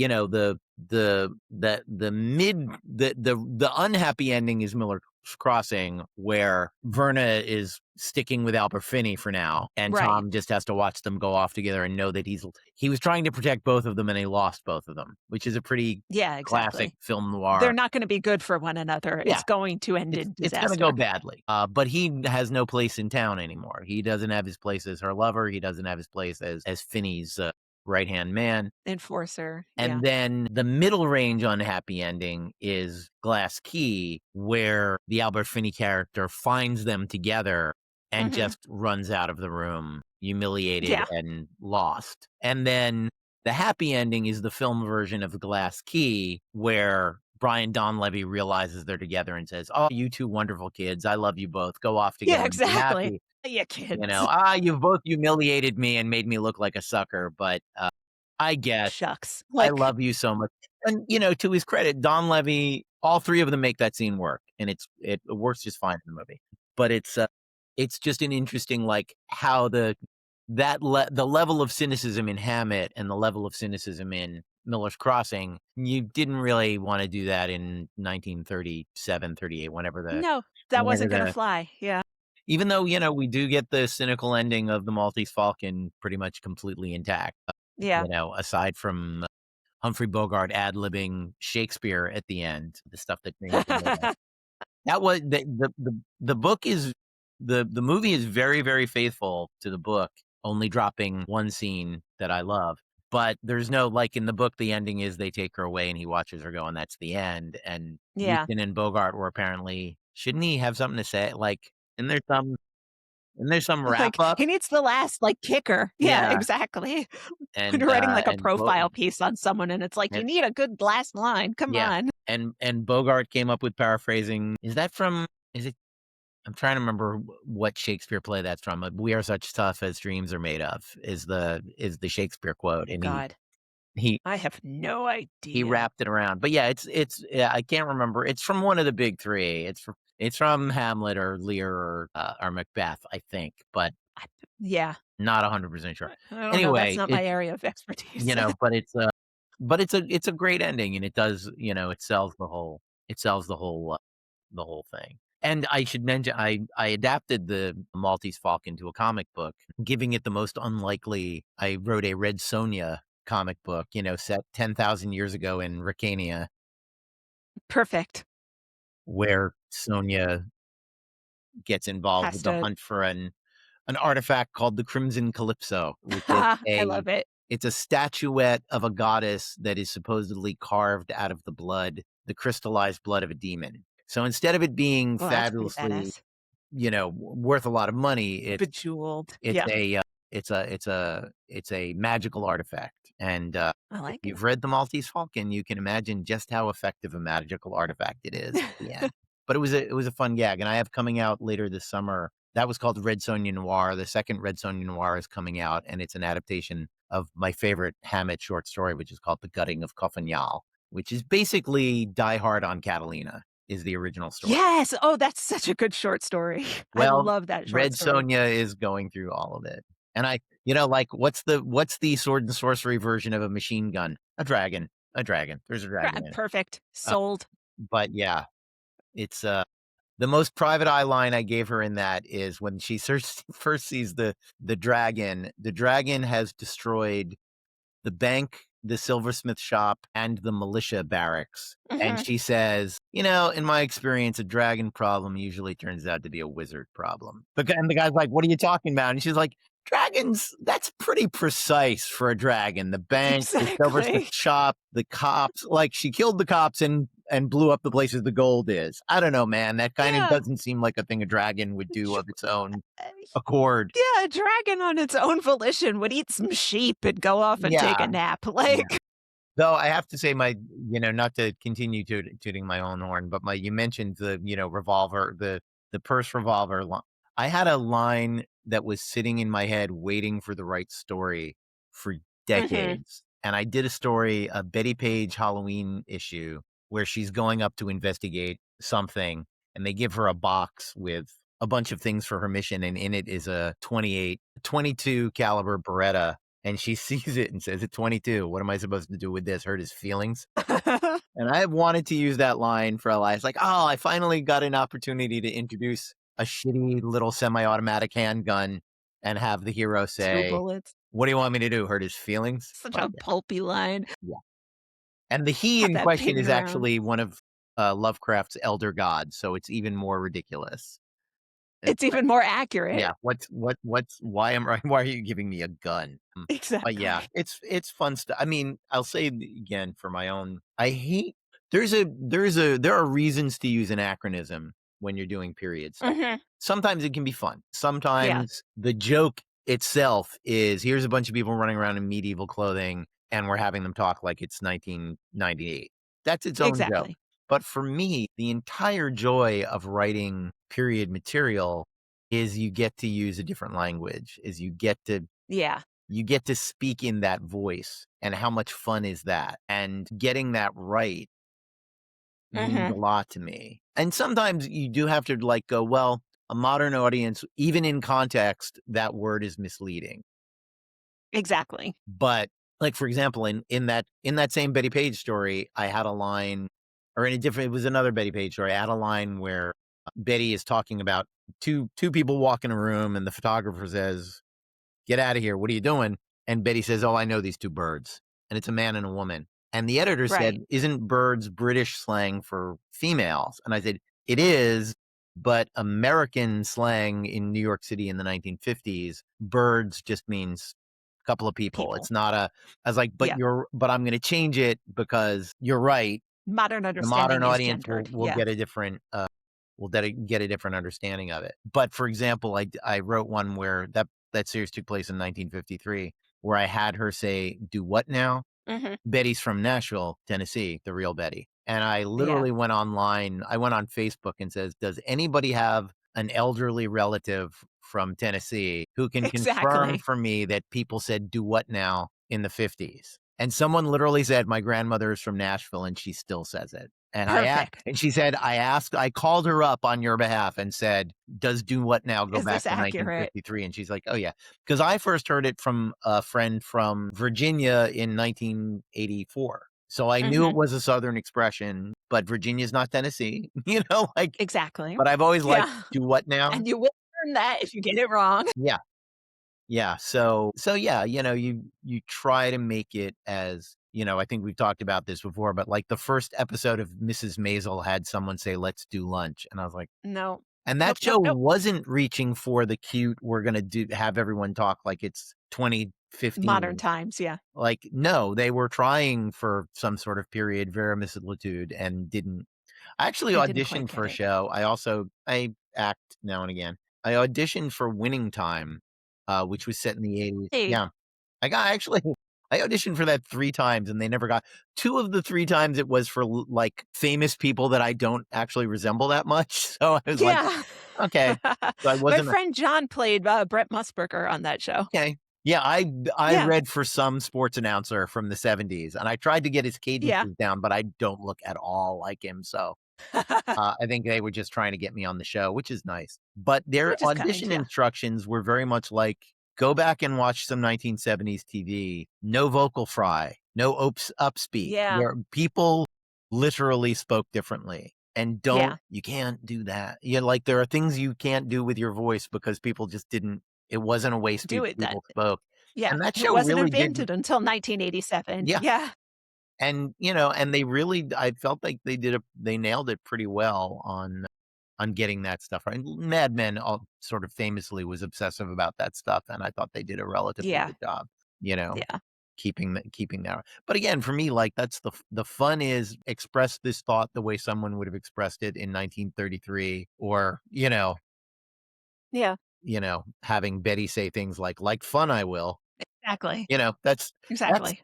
unhappy ending is Miller's Crossing, where Verna is sticking with Albert Finney for now, and Right. Tom just has to watch them go off together and know that he was trying to protect both of them and he lost both of them, which is a pretty Yeah, classic exactly. film They're noir. not gonna be good for one another. Yeah, It's going to end in it's gonna go disaster. badly. But he has no place in town anymore. He doesn't have his place as her lover. He doesn't have his place as Finney's right hand man. Enforcer, yeah. And then the middle range unhappy ending is Glass Key, where the Albert Finney character finds them together and Mhm. just runs out of the room, humiliated Yeah. and lost. And then the happy ending is the film version of Glass Key, where Brian Donlevy realizes they're together and says, "Oh, you two wonderful kids. I love you both. Go off Yeah, together and be exactly. happy. Yeah, kids. You've both humiliated me and made me look like a sucker, but I guess Shucks. I Like, love you so much." And, to his credit, Don Levy, all 3 of them make that scene work, and it works just fine in the movie. But it's just an interesting, like, how the level of cynicism in Hammett and the level of cynicism in Miller's Crossing, you didn't really wanna do that in 1937, 38, no, that whenever wasn't gonna the fly. Yeah. even though, we do get the cynical ending of the Maltese Falcon pretty much completely intact, Yeah. aside from Humphrey Bogart ad-libbing Shakespeare at the end, the stuff that James Miller does. That was the book is the movie is very, very faithful to the book, only dropping one scene that I love. But there's no, like, in the book, the ending is they take her away and he watches her go, and that's the end. And Yeah. Huston and Bogart were apparently, shouldn't he have something to say? Like, isn't there some isn't there some wrap Like, up? he needs the last, like, kicker. Yeah, Yeah, exactly. When and you're writing, like, a and Bo profile piece on someone and it's like, "You and need a good last line, come yeah, on." and Bogart came up with paraphrasing. Is it I'm trying to remember what Shakespeare play that's from. "We are such tough as dreams are made of," is the Shakespeare quote, and God, he I have no he idea. wrapped it around. But yeah, yeah, I can't remember. It's from one of the big 3. It's from Hamlet or Lear or Macbeth, I think, but I yeah. not 100% sure. I don't know, that's Anyway, not my area of expertise. but it's a great ending, and it does, the whole thing. And I should mention, I adapted the Maltese Falcon to a comic book, giving it the most unlikely. I wrote a Red Sonja comic book, set 10,000 years ago in Ricania, Perfect. where Sonja gets involved Has with the to hunt for an artifact called the Crimson Calypso, which is I a love it. it's a statuette of a goddess that is supposedly carved out of the crystallized blood of a demon. So instead of it being Well, that's pretty fabulously, badass. worth a lot of money, Bejeweled. it's Yeah, a, it's a magical artifact. And, I if like it. you've read The Maltese Falcon, you can imagine just how effective a magical artifact it is at the end. But it was a fun gag, and I have coming out later this summer. That was called Red Sonja Noir. The second Red Sonja Noir is coming out, and it's an adaptation of my favorite Hammett short story, which is called The Gutting of Coffin, which is basically Die Hard on Catalina, is the original story. Yes! Oh, that's such a good short story. I Well, love that short Red story. Sonja is going through all of it. And like, what's the sword and sorcery version of a machine gun? A dragon. A dragon. There's a dragon in it. Perfect. Uh, Sold. but yeah, it's the most private eye line I gave her in that is when she first sees the dragon. The dragon has destroyed the bank, the silversmith shop, and the militia barracks. And Mhm. she says, in my experience, a dragon problem usually turns out to be a wizard problem. And the guy's like, "What are you talking about?" And she's like, "Dragons, that's pretty precise for a dragon. The bank, the silversmith Exactly. shop, the cops, like she killed the cops and blew up the places the gold is. I don't know, man. That kind of Yeah. doesn't seem like a thing a dragon would do Dr of its own uh, accord." yeah, a dragon on its own volition would eat some sheep and go off and take Yeah. a nap, Yeah. like Though I have to say not to continue tooting my own horn, but you mentioned the, revolver, the purse revolver line. I had a line that was sitting in my head waiting for the right story for Mhm. decades. and I did a story, a Betty Page Halloween issue, where she's going up to investigate something, and they give her a box with a bunch of things for her mission, and in it is a 22 caliber Beretta, and she sees it and says, "At 22, what am I supposed to do with this? Hurt his feelings?" And I have wanted to use that line for a lie. It's like, "Oh, I finally got an opportunity to introduce a shitty little semi-automatic handgun and have the hero 2 say, bullets. 'What do you want me to do? Hurt his feelings?'" Such But a pulpy line. yeah. And the he Have in that question beaten is around. actually one of, Lovecraft's elder gods, so it's even more ridiculous. It's It's like, even more accurate. yeah, what's why am I why are you giving me a gun? But yeah, Exactly. it's fun stuff. I mean, I'll say again for my own, I hate there are reasons to use anachronism when you're doing period stuff. Mhm. Sometimes it can be fun. Yeah, Sometimes the joke itself is here's a bunch of people running around in medieval clothing and we're having them talk like it's 1998. That's its own joke. exactly. But for me, the entire joy of writing period material is you get to use a different language, is Yeah. you get to speak in that voice, and how much fun is that? And getting that right means a Mhm. lot to me. And sometimes you do have to, like, go, "Well, a modern audience, even in context, that word is misleading." Exactly. But, like, for example, in that same Betty Page story, I had a line or in a different it was another Betty Page story, I had a line where Betty is talking about two people walk in a room, and the photographer says, "Get out of here. What are you doing?" And Betty says, "Oh, I know these 2 birds." And it's a man and a woman. And the editor Right. said, "Isn't birds British slang for females?" And I said, "It is, but American slang in New York City in the 1950s, birds just means a couple of people. People. It's not a." I was like, Yeah. but I'm gonna change it because you're right. Modern The modern understanding is audience gendered. will Yeah. get a different, get a different understanding of it. But for example, I wrote one where that series took place in 1953, where I had her say, "Do what now?" Mhm. Betty's from Nashville, Tennessee, the real Betty. And I Yeah. literally went online. I went on Facebook and says, "Does anybody have an elderly relative from Tennessee who can confirm Exactly. for me that people said 'do what now' in the 50s?" And someone literally said, "My grandmother is from Nashville and she still says it." Perfect. And she said, I called her up on your behalf and said, "Does 'do what now' go Is back this to accurate? 1953?" And she's like, "Oh yeah." Because I first heard it from a friend from Virginia in 1984. So I knew it Mhm. was a Southern expression, but Virginia's not Tennessee, like, Exactly. but I've always liked Yeah. "do what now?" And you will learn that if you get it wrong. Yeah, yeah. So yeah, you try to make it as I think we've talked about this before, but like the first episode of Mrs. Maisel had someone say, "Let's do lunch," and I was like, No. and Nope, that nope, show nope. wasn't reaching for the cute, we're gonna have everyone talk like it's Modern 2015. times, yeah. Like, no, they were trying for some sort of period verisimilitude and didn't. I actually And didn't quite auditioned get for a it. show. I act now and again. I auditioned for Winning Time, which was set in the 80s. Hey. Yeah. Actually I auditioned for that 3 times and they never got 2 of the 3 times it was for like famous people that I don't actually resemble that much. So I was like, Yeah. okay. So I My wasn't friend John played, Brett Musburger on that show. okay. Yeah, I Yeah. read for some sports announcer from the '70s, and I tried to get his Yeah. cadences down, but I don't look at all like him, so, I think they were just trying to get me on the show, which is nice. But their Which is kind, audition yeah. instructions were very much like, "Go back and watch some 1970s TV. No vocal fry, no upspeak," Yeah. where people literally spoke differently, and Yeah. you can't do that. Like, there are things you can't do with your voice because people just didn't it wasn't a way Do it that people spoke, yeah. and that It show wasn't really did invented until 1987. yeah, Yeah. and, and they really I felt like they nailed it pretty well on getting that stuff right. Mad Men all sort of famously was obsessive about that stuff, and I thought they did a relatively Yeah. good job, you know, Yeah. keeping that but again, for me, like, that's the fun is express this thought the way someone would have expressed it in 1933 or, Yeah. having Betty say things like fun I will. Exactly. That's Exactly.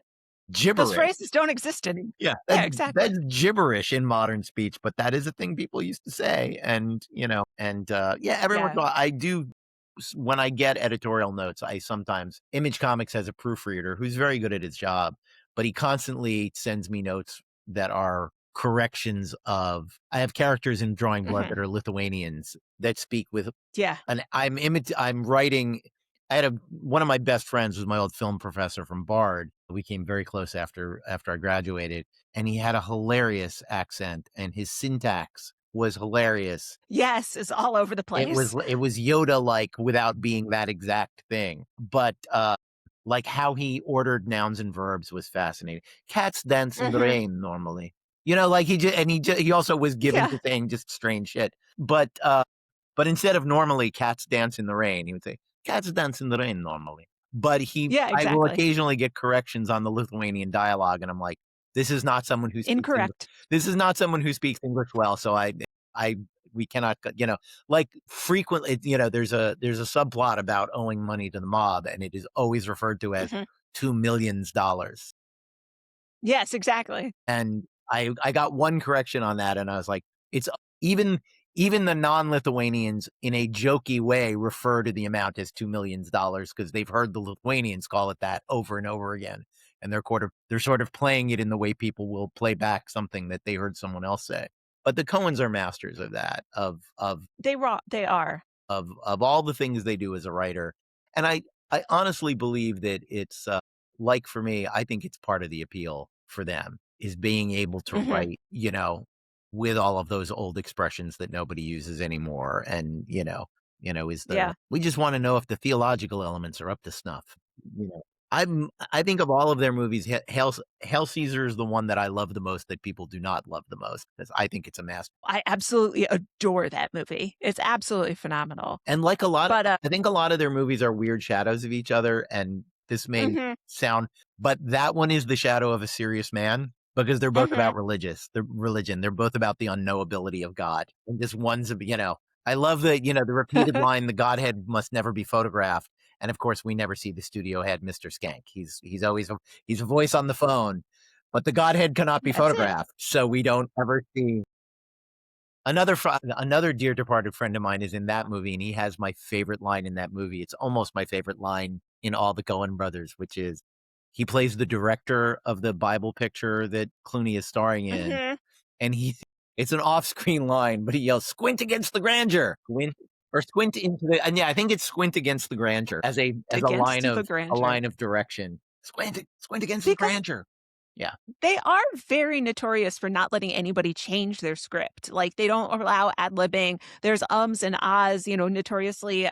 Those gibberish. phrases don't exist any Yeah, Yeah, exactly. that's gibberish in modern speech, but that is a thing people used to say, yeah, every once Yeah. in a while, I do when I get editorial notes, I sometimes Image Comics has a proofreader who's very good at his job, but he constantly sends me notes that are corrections of I have characters in Drawing Blood Mhm. that are Lithuanians that speak with Yeah. and I'm writing I had one of my best friends was my old film professor from Bard. We came very close after I graduated, and he had a hilarious accent, and his syntax was hilarious. Yes, it's all over the place. It was Yoda-like without being that exact thing, but, like, how he ordered nouns and verbs was fascinating. Cats dance in the Mhm. rain normally. You know, like, he also was given Yeah. to saying just strange shit, but instead of normally cats dance in the rain, he would say, "Cats dance in the rain normally." But Yeah, I will exactly. occasionally get corrections on the Lithuanian dialogue, and I'm like, "This is not someone who speaks English. Incorrect. This is not someone who speaks English well." So I, we cannot, like frequently, there's a subplot about owing money to the mob, and it is always referred to as Mhm. $2 million. Yes, exactly. And I got one correction on that, and I was like, it's even even the non-Lithuanians in a jokey way refer to the amount as $2 million because they've heard the Lithuanians call it that over and over again, and they're sort of playing it in the way people will play back something that they heard someone else say. But the Coens are masters of that, They are. of all the things they do as a writer. And I honestly believe that it's like for me, I think it's part of the appeal for them is being able to Mhm. write, with all of those old expressions that nobody uses anymore. And, is Yeah. we just want to know if the theological elements are up to snuff. You know, I think of all of their movies, Hail Caesar is the one that I love the most that people do not love the most because I think it's a masterpiece. I absolutely adore that movie. It's absolutely phenomenal. And like But, I think a lot of their movies are weird shadows of each other, and this may mhm, sound but that one is the shadow of a serious man because they're both mhm. about the religion. They're both about the unknowability of God. And this one's I love the repeated line, "The Godhead must never be photographed." And of course, we never see the studio head, Mr. Skank. He's a voice on the phone, but the Godhead cannot be That's it. photographed, so we don't ever see another dear departed friend of mine is in that movie, and he has my favorite line in that movie. It's almost my favorite line in all the Coen brothers, which is he plays the director of the Bible picture that Clooney is starring in, Mhm. and it's an off-screen line, but he yells, "Squint against the grandeur." Squint into the and yeah, I think it's squint against the grandeur as Against the a grandeur. line of direction. Squint against the Because grandeur. Yeah. they are very notorious for not letting anybody change their script. Like, they don't allow ad-libbing. There's ums and ahs, notoriously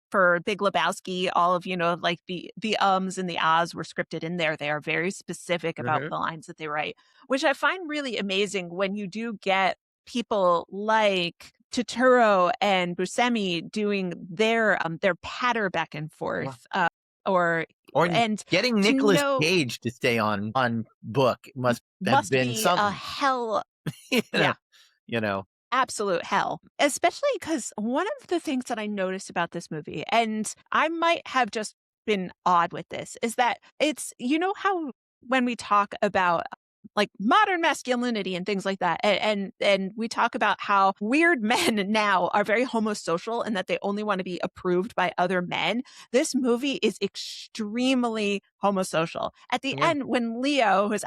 for Big Lebowski, all of, like, the ums and the ahs were scripted in there. They are very specific about Mhm. the lines that they write, which I find really amazing when you do get people like Turturro and Buscemi doing their patter back and forth, or Or and getting to Nicolas know Cage to stay on book must have must been be a something, hell. you know Yeah. you know? Absolute hell, especially because one of the things that I noticed about this movie, and I might have just been odd with this, is that how when we talk about like modern masculinity and things like that, and we talk about how weird men now are very homosocial and that they only want to be approved by other men. This movie is extremely homosocial. At the Yeah. end, when Leo, who's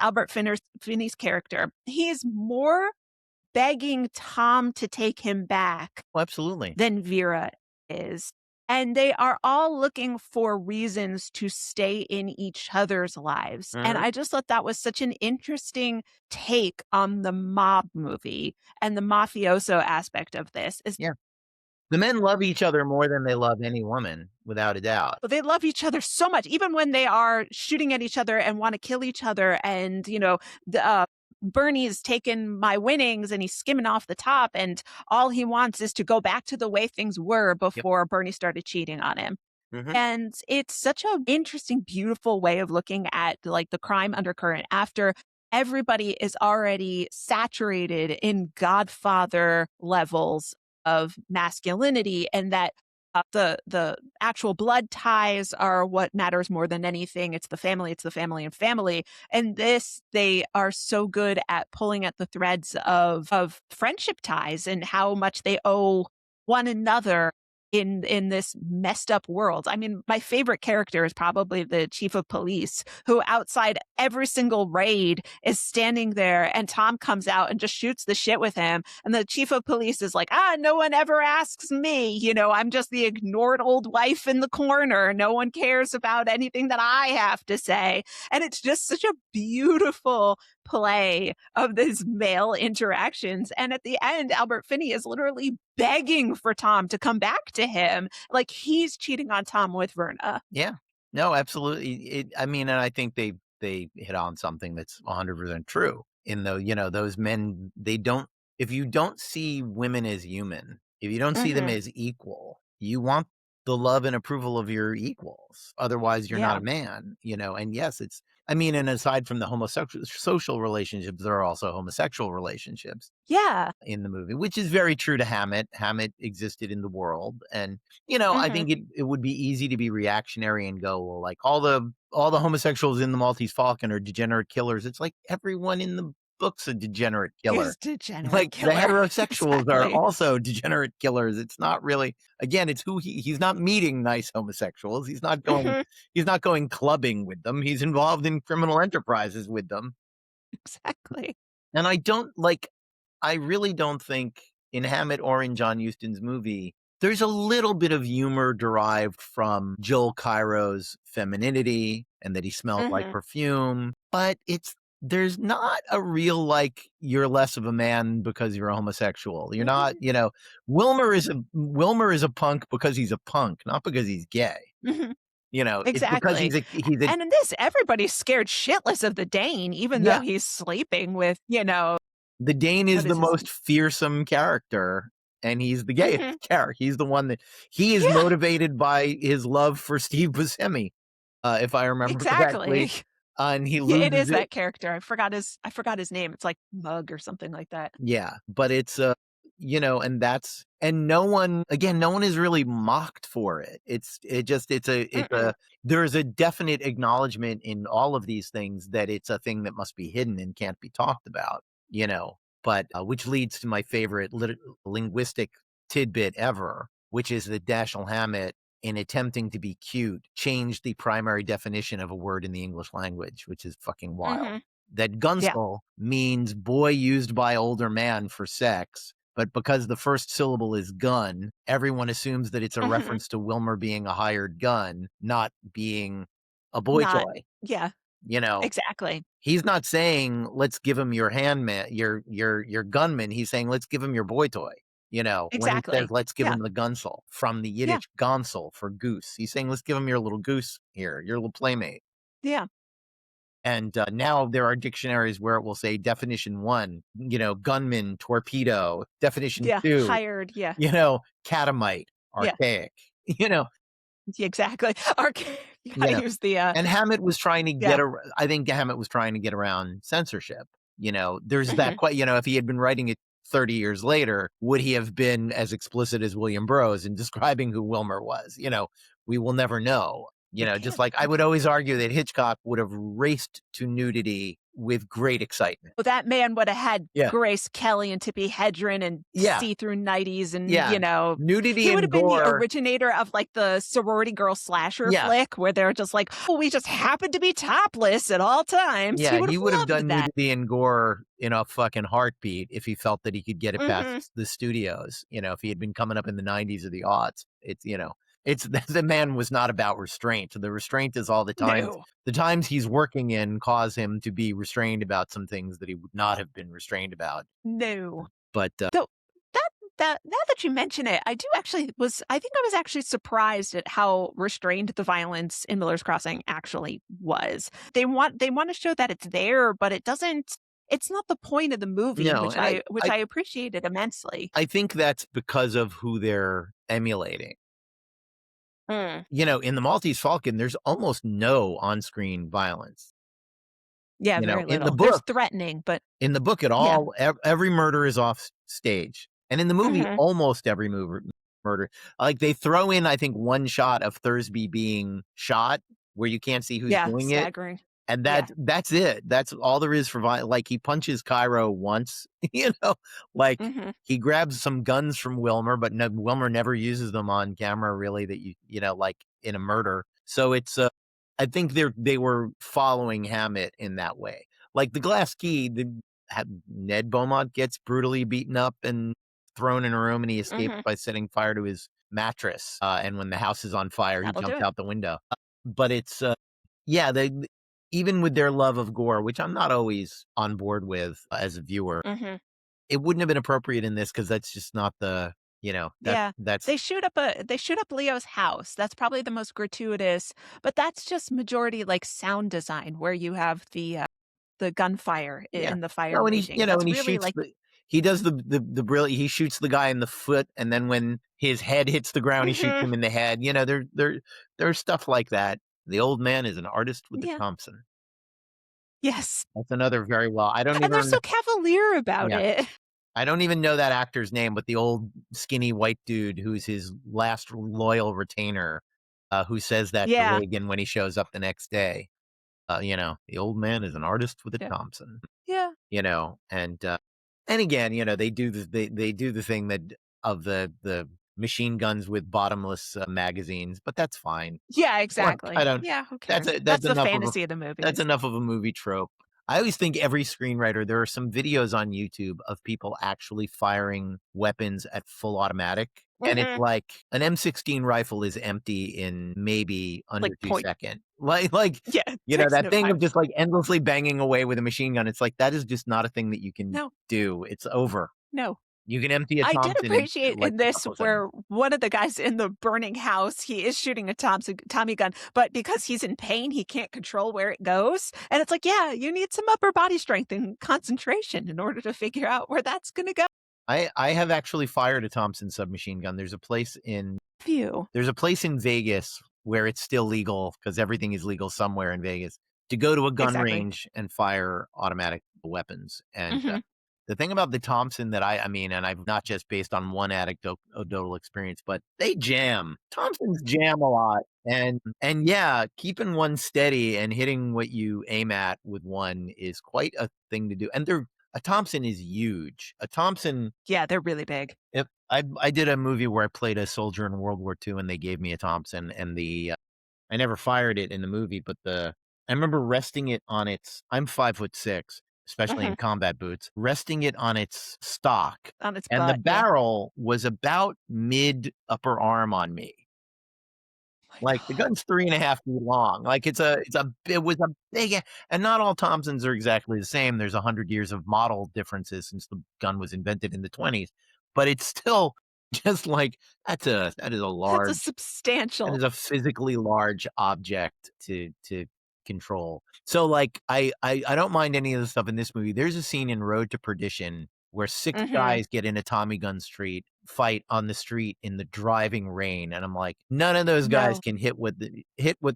Finney's character, he's more begging Tom to take him back Oh, absolutely. than Vera is. And they are all looking for reasons to stay in each other's lives. And Mhm. I just thought that was such an interesting take on the mob movie and the mafioso aspect of this is Yeah. The men love each other more than they love any woman, without a doubt. they love each other so much, even when they are shooting at each other and want to kill each other. And, Bernie's taken my winnings and he's skimming off the top. And all he wants is to go back to the way things were Yep. before Bernie started cheating on him. Mhm. And it's such a interesting, beautiful way of looking at like the crime undercurrent after everybody is already saturated in Godfather levels of masculinity, and that the actual blood ties are what matters more than anything. It's the family, and family. And this, they are so good at pulling at the threads of friendship ties and how much they owe one another in this messed up world. I mean, my favorite character is probably the chief of police, who outside every single raid is standing there, and Tom comes out and just shoots the shit with him. And the chief of police is like, ah, no one ever asks me. I'm just the ignored old wife in the corner. No one cares about anything that I have to say. And it's just such a beautiful play of these male interactions. And at the end, Albert Finney is literally begging for Tom to come back to him. Like he's cheating on Tom with Verna. Yeah. No, absolutely. I mean, and I think they hit on something that's 100% true. In the, those men, they don't. If you don't see women as human, if you don't see them Hmm. as equal, you want the love and approval of your equals. Otherwise, you're not Yeah. a man. And yes, it's. I mean, and aside from the homosexual social relationships, there are also homosexual relationships Yeah. in the movie, which is very true to Hammett. Hammett existed in the world. And, I Hmm. think it would be easy to be reactionary and go, well, like all the homosexuals in the Maltese Falcon are degenerate killers. It's like everyone in the book's a degenerate killer. Is degenerate Like the killer. heterosexuals are Exactly. also degenerate killers. It's not really, again, it's who he's not meeting nice homosexuals. Hmm. He's not going clubbing with them. He's involved in criminal enterprises with them. Exactly. And I really don't think in Hammett or in John Huston's movie, there's a little bit of humor derived from Joel Cairo's femininity and that he smelled like Hmm. perfume, but there's not a real like you're less of a man because you're a homosexual. You're not, Hmm. Wilmer is a punk because he's a punk, not because he's gay. Hmm. It's because Exactly. he's a And in this, everybody's scared shitless of the Dane, even though yeah. he's sleeping with, The Dane is what the is his. most fearsome character, and he's the gayest Hmm. character. He's the one that he is Yeah, motivated by his love for Steve Buscemi, if I remember exactly. correctly, and he Yeah, it loses is it. that character. I forgot his name. It's like Mug or something like that. Yeah, but it's, and no one is really mocked for it. Mm-mm. There's a definite acknowledgement in all of these things that it's a thing that must be hidden and can't be talked about, you know, but, which leads to my favorite linguistic tidbit ever, which is that Dashiell Hammett, in attempting to be cute, changed the primary definition of a word in the English language, which is fucking wild. Mhm. That Yeah. gunsel means boy used by older man for sex, but because the first syllable is gun, everyone assumes that it's a Mhm. reference to Wilmer being a hired gun, not being a boy Not toy. yeah, You know, exactly. he's not saying let's give him your handman, your gunman. He's saying let's give him your boy toy. When he says Exactly. let's give Yeah. him the gunsel from the Yeah. Yiddish gonsel for goose, he's saying let's give him your little goose here, your little playmate. Yeah. And now there are dictionaries where it will say definition one, gunman, torpedo, definition Yeah. two, Hired. Yeah. catamite, Yeah. archaic, you know, Exactly. You you gotta know, use the, and Hammett was trying to yeah. I think Hammett was trying to get around censorship. There's that Mhm. quite, if he had been writing it 30 years later, would he have been as explicit as William Burroughs in describing who Wilmer was? We will never know. You Just can't. like I would always argue that Hitchcock would have raced to nudity with great excitement. Well, that man would have had Yeah. Grace Kelly and Tippi Hedren and Yeah. see-through nighties and, Yeah. Nudity he would and have been the gore. originator of, like, the sorority girl slasher Yeah. flick where they're just like, "Oh, we just happen to be topless at all times." He Yeah, would he have would have loved done that. nudity and gore in a fucking heartbeat if he felt that he could get it Mhm. past the studios, if he had been coming up in the 90s or the aughts. It's the man was not about restraint. The restraint is all No. the times he's working in cause him to be restrained about some things that he would not have been restrained about. No. But, So that now that you mention it, I think I was actually surprised at how restrained the violence in Miller's Crossing actually was. They want to show that it's there, but it's not the point of the movie, no, which and I I I appreciated immensely. I think that's because of who they're emulating. Mm. In the Maltese Falcon, there's almost no on-screen violence. Yeah, very In the little. There's book threatening, but at yeah. all, every murder is off stage, and in the movie, Mhm. almost every murder, like they throw in, I think, one shot of Thursby being shot where you can't see who's Yeah, doing it, staggering. And Yeah. that's it. That's all there is for like, he punches Cairo once, like, Mhm. he grabs some guns from Wilmer, but Wilmer never uses them on camera really that like in a murder. So I think they were following Hammett in that way. Like the Glass Key, Ned Beaumont gets brutally beaten up and thrown in a room, and he escapes Mhm. by setting fire to his mattress. And when the house is on fire, he That'll do jumps it. out the window. But yeah, even with their love of gore, which I'm not always on board with as a viewer, Mhm. it wouldn't have been appropriate in this because that's just not Yeah. that's They shoot up Leo's house. That's probably the most gratuitous, but that's just majority, like, sound design where you have the gunfire yeah. and the fire No, and raging. That's he really, shoots like he does the brilliant he shoots the guy in the foot, and then when his head hits the ground, he shoots Mhm. him in the head. There's stuff like that. The old man is an artist with a Yeah. Thompson. Yes. That's another very well. I don't And they're even so cavalier about Yeah. it. I don't even know that actor's name, but the old skinny white dude who's his last loyal retainer, who says that to Yeah. Reagan when he shows up the next day. The old man is an artist with a Yeah. Thompson. Yeah. And again, they do the thing that of the machine guns with bottomless magazines, but that's fine. Yeah, Look, I exactly. don't. Yeah, who That's cares? That's the fantasy of the that's movies. enough of a movie trope. I always think every screenwriter. There are some videos on YouTube of people actually firing weapons at full automatic, and it's Mhm. like an M16 rifle is empty in maybe under Like, 2 seconds. Like yeah, it takes that no thing of time. just like endlessly banging away with a machine gun. It's like that is just not a thing that you can No, do. It's over. no. You can empty a I did Thompson in appreciate like in a this couple of seconds. where one of the guys in the burning house, he is shooting a Tommy gun, but because he's in pain, he can't control where it goes, and it's like, yeah, you need some upper body strength and concentration in order to figure out where that's gonna go. I have actually fired a Thompson submachine gun. Phew. There's a place in Vegas where it's still legal because everything is legal somewhere in Vegas to go to a gun Exactly. range and fire automatic weapons. And Mhm. the thing about the Thompson that I mean, and I've not just based on one anecdotal experience, but they jam. Thompsons jam a lot. And yeah, keeping one steady and hitting what you aim at with one is quite a thing to do. And a Thompson is huge. A Thompson Yeah, they're really big. if I did a movie where I played a soldier in World War II, and they gave me a Thompson, and I never fired it in the movie, but I remember resting it on its. I'm 5'6", especially Mhm. in combat boots, resting it on its stock, On its and the butt, yeah. barrel was about mid upper arm on me. My Like, the god. gun's 3.5 feet long. Like, it was a big and not all Thompsons are exactly the same. There's 100 years of model differences since the gun was invented in the '20s, but it's still just like, that is a That's a large that substantial is a physically large object to control. So, like, I don't mind any of the stuff in this movie. There's a scene in Road to Perdition where 6 Mhm. guys get in a Tommy gun fight on the street in the driving rain, and I'm like, none of those guys No. can hit what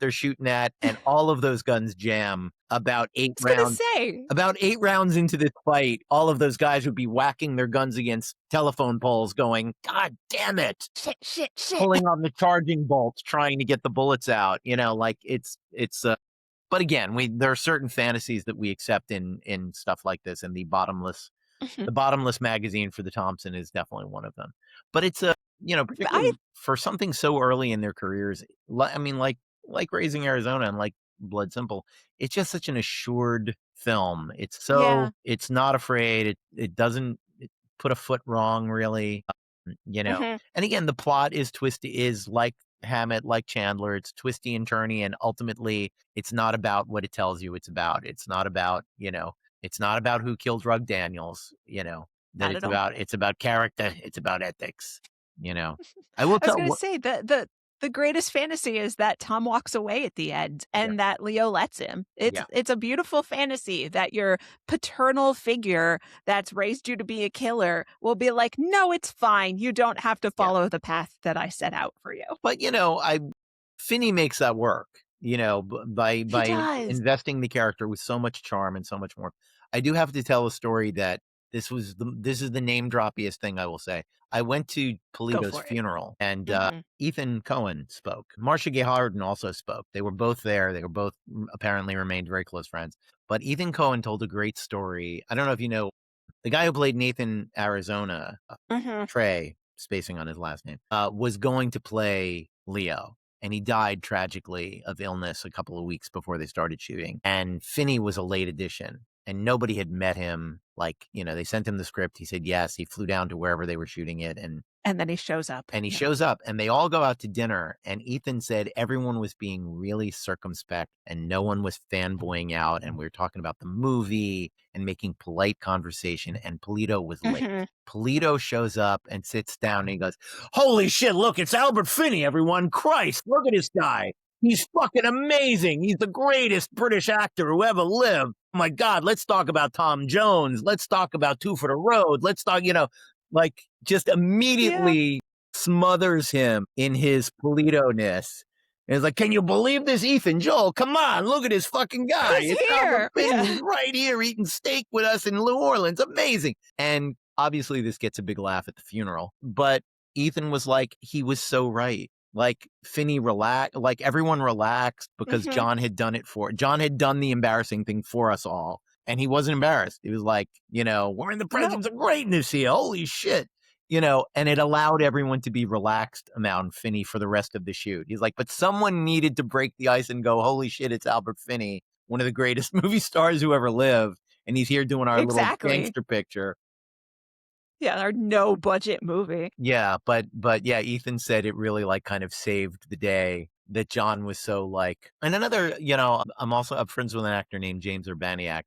they're shooting at, and all of those guns jam I was gonna say. about 8 rounds into this fight, all of those guys would be whacking their guns against telephone poles going, "God damn it." Shit, shit, shit. Pulling on the charging bolts, trying to get the bullets out, like but again, there are certain fantasies that we accept in stuff like this, and Mhm. the bottomless magazine for the Thompson is definitely one of them. But it's But I particularly for something so early in their careers, I mean, like Raising Arizona and like Blood Simple, it's just such an assured film. yeah. It's not afraid. It doesn't put a foot wrong, really. Mhm. And again, the plot is twisty, is like Hammett, like Chandler. It's twisty and turny, and ultimately, it's not about what it tells you it's about. It's not about who killed Rug Daniels. That Not at all. it's about character. It's about ethics. You know, I will I was tell. gonna say the greatest fantasy is that Tom walks away at the end Yeah, and that Leo lets him. It's yeah, it's a beautiful fantasy that your paternal figure that's raised you to be a killer will be like, "No, it's fine. You don't have to yeah. follow the path that I set out for you." But I Finney makes that work. He By does. investing the character with so much charm and so much more. I do have to tell a story that this is the name droppiest thing I will say. I went to Go Polito's for it. funeral, and Mhm. Ethan Cohen spoke. Marcia Gay Harden also spoke. They were both there. They were both apparently remained very close friends. But Ethan Cohen told a great story. I don't know if you know the guy who played Nathan Arizona, Mhm. Trey, spacing on his last name, was going to play Leo. And he died tragically of illness a couple of weeks before they started shooting. And Finney was a late addition, and nobody had met him. Like, they sent him the script. He said yes. He flew down to wherever they were shooting it, And then he shows up. and he Yeah. shows up, and they all go out to dinner. And Ethan said everyone was being really circumspect and no one was fanboying out. And we were talking about the movie and making polite conversation. And Polito was late. Mhm. Polito shows up and sits down and he goes, "Holy shit, look, it's Albert Finney, everyone. Christ, look at this guy. He's fucking amazing. He's the greatest British actor who ever lived. Oh my God, let's talk about Tom Jones. Let's talk about Two for the Road. Let's talk, like just Yeah. immediately smothers him in his Polito-ness. And it's like, can you believe this, Ethan? Joel, come on, look at this fucking guy. He's It's Albert here. Finney. Yeah. He's right here eating steak with us in New Orleans. Amazing. And obviously this gets a big laugh at the funeral. But Ethan was like, he was so right. Like Finney relaxed, like everyone relaxed because Mhm. John had done the embarrassing thing for us all. And he wasn't embarrassed. He was like, we're in the No. presence of greatness here. Holy shit. And it allowed everyone to be relaxed around Finney for the rest of the shoot. He's like, but someone needed to break the ice and go, holy shit, it's Albert Finney, one of the greatest movie stars who ever lived. And he's here doing our little Exactly. gangster picture. Yeah, our no budget movie. Yeah, but yeah, Ethan said it really like kind of saved the day that John was so like, and another, I'm friends with an actor named James Urbaniak,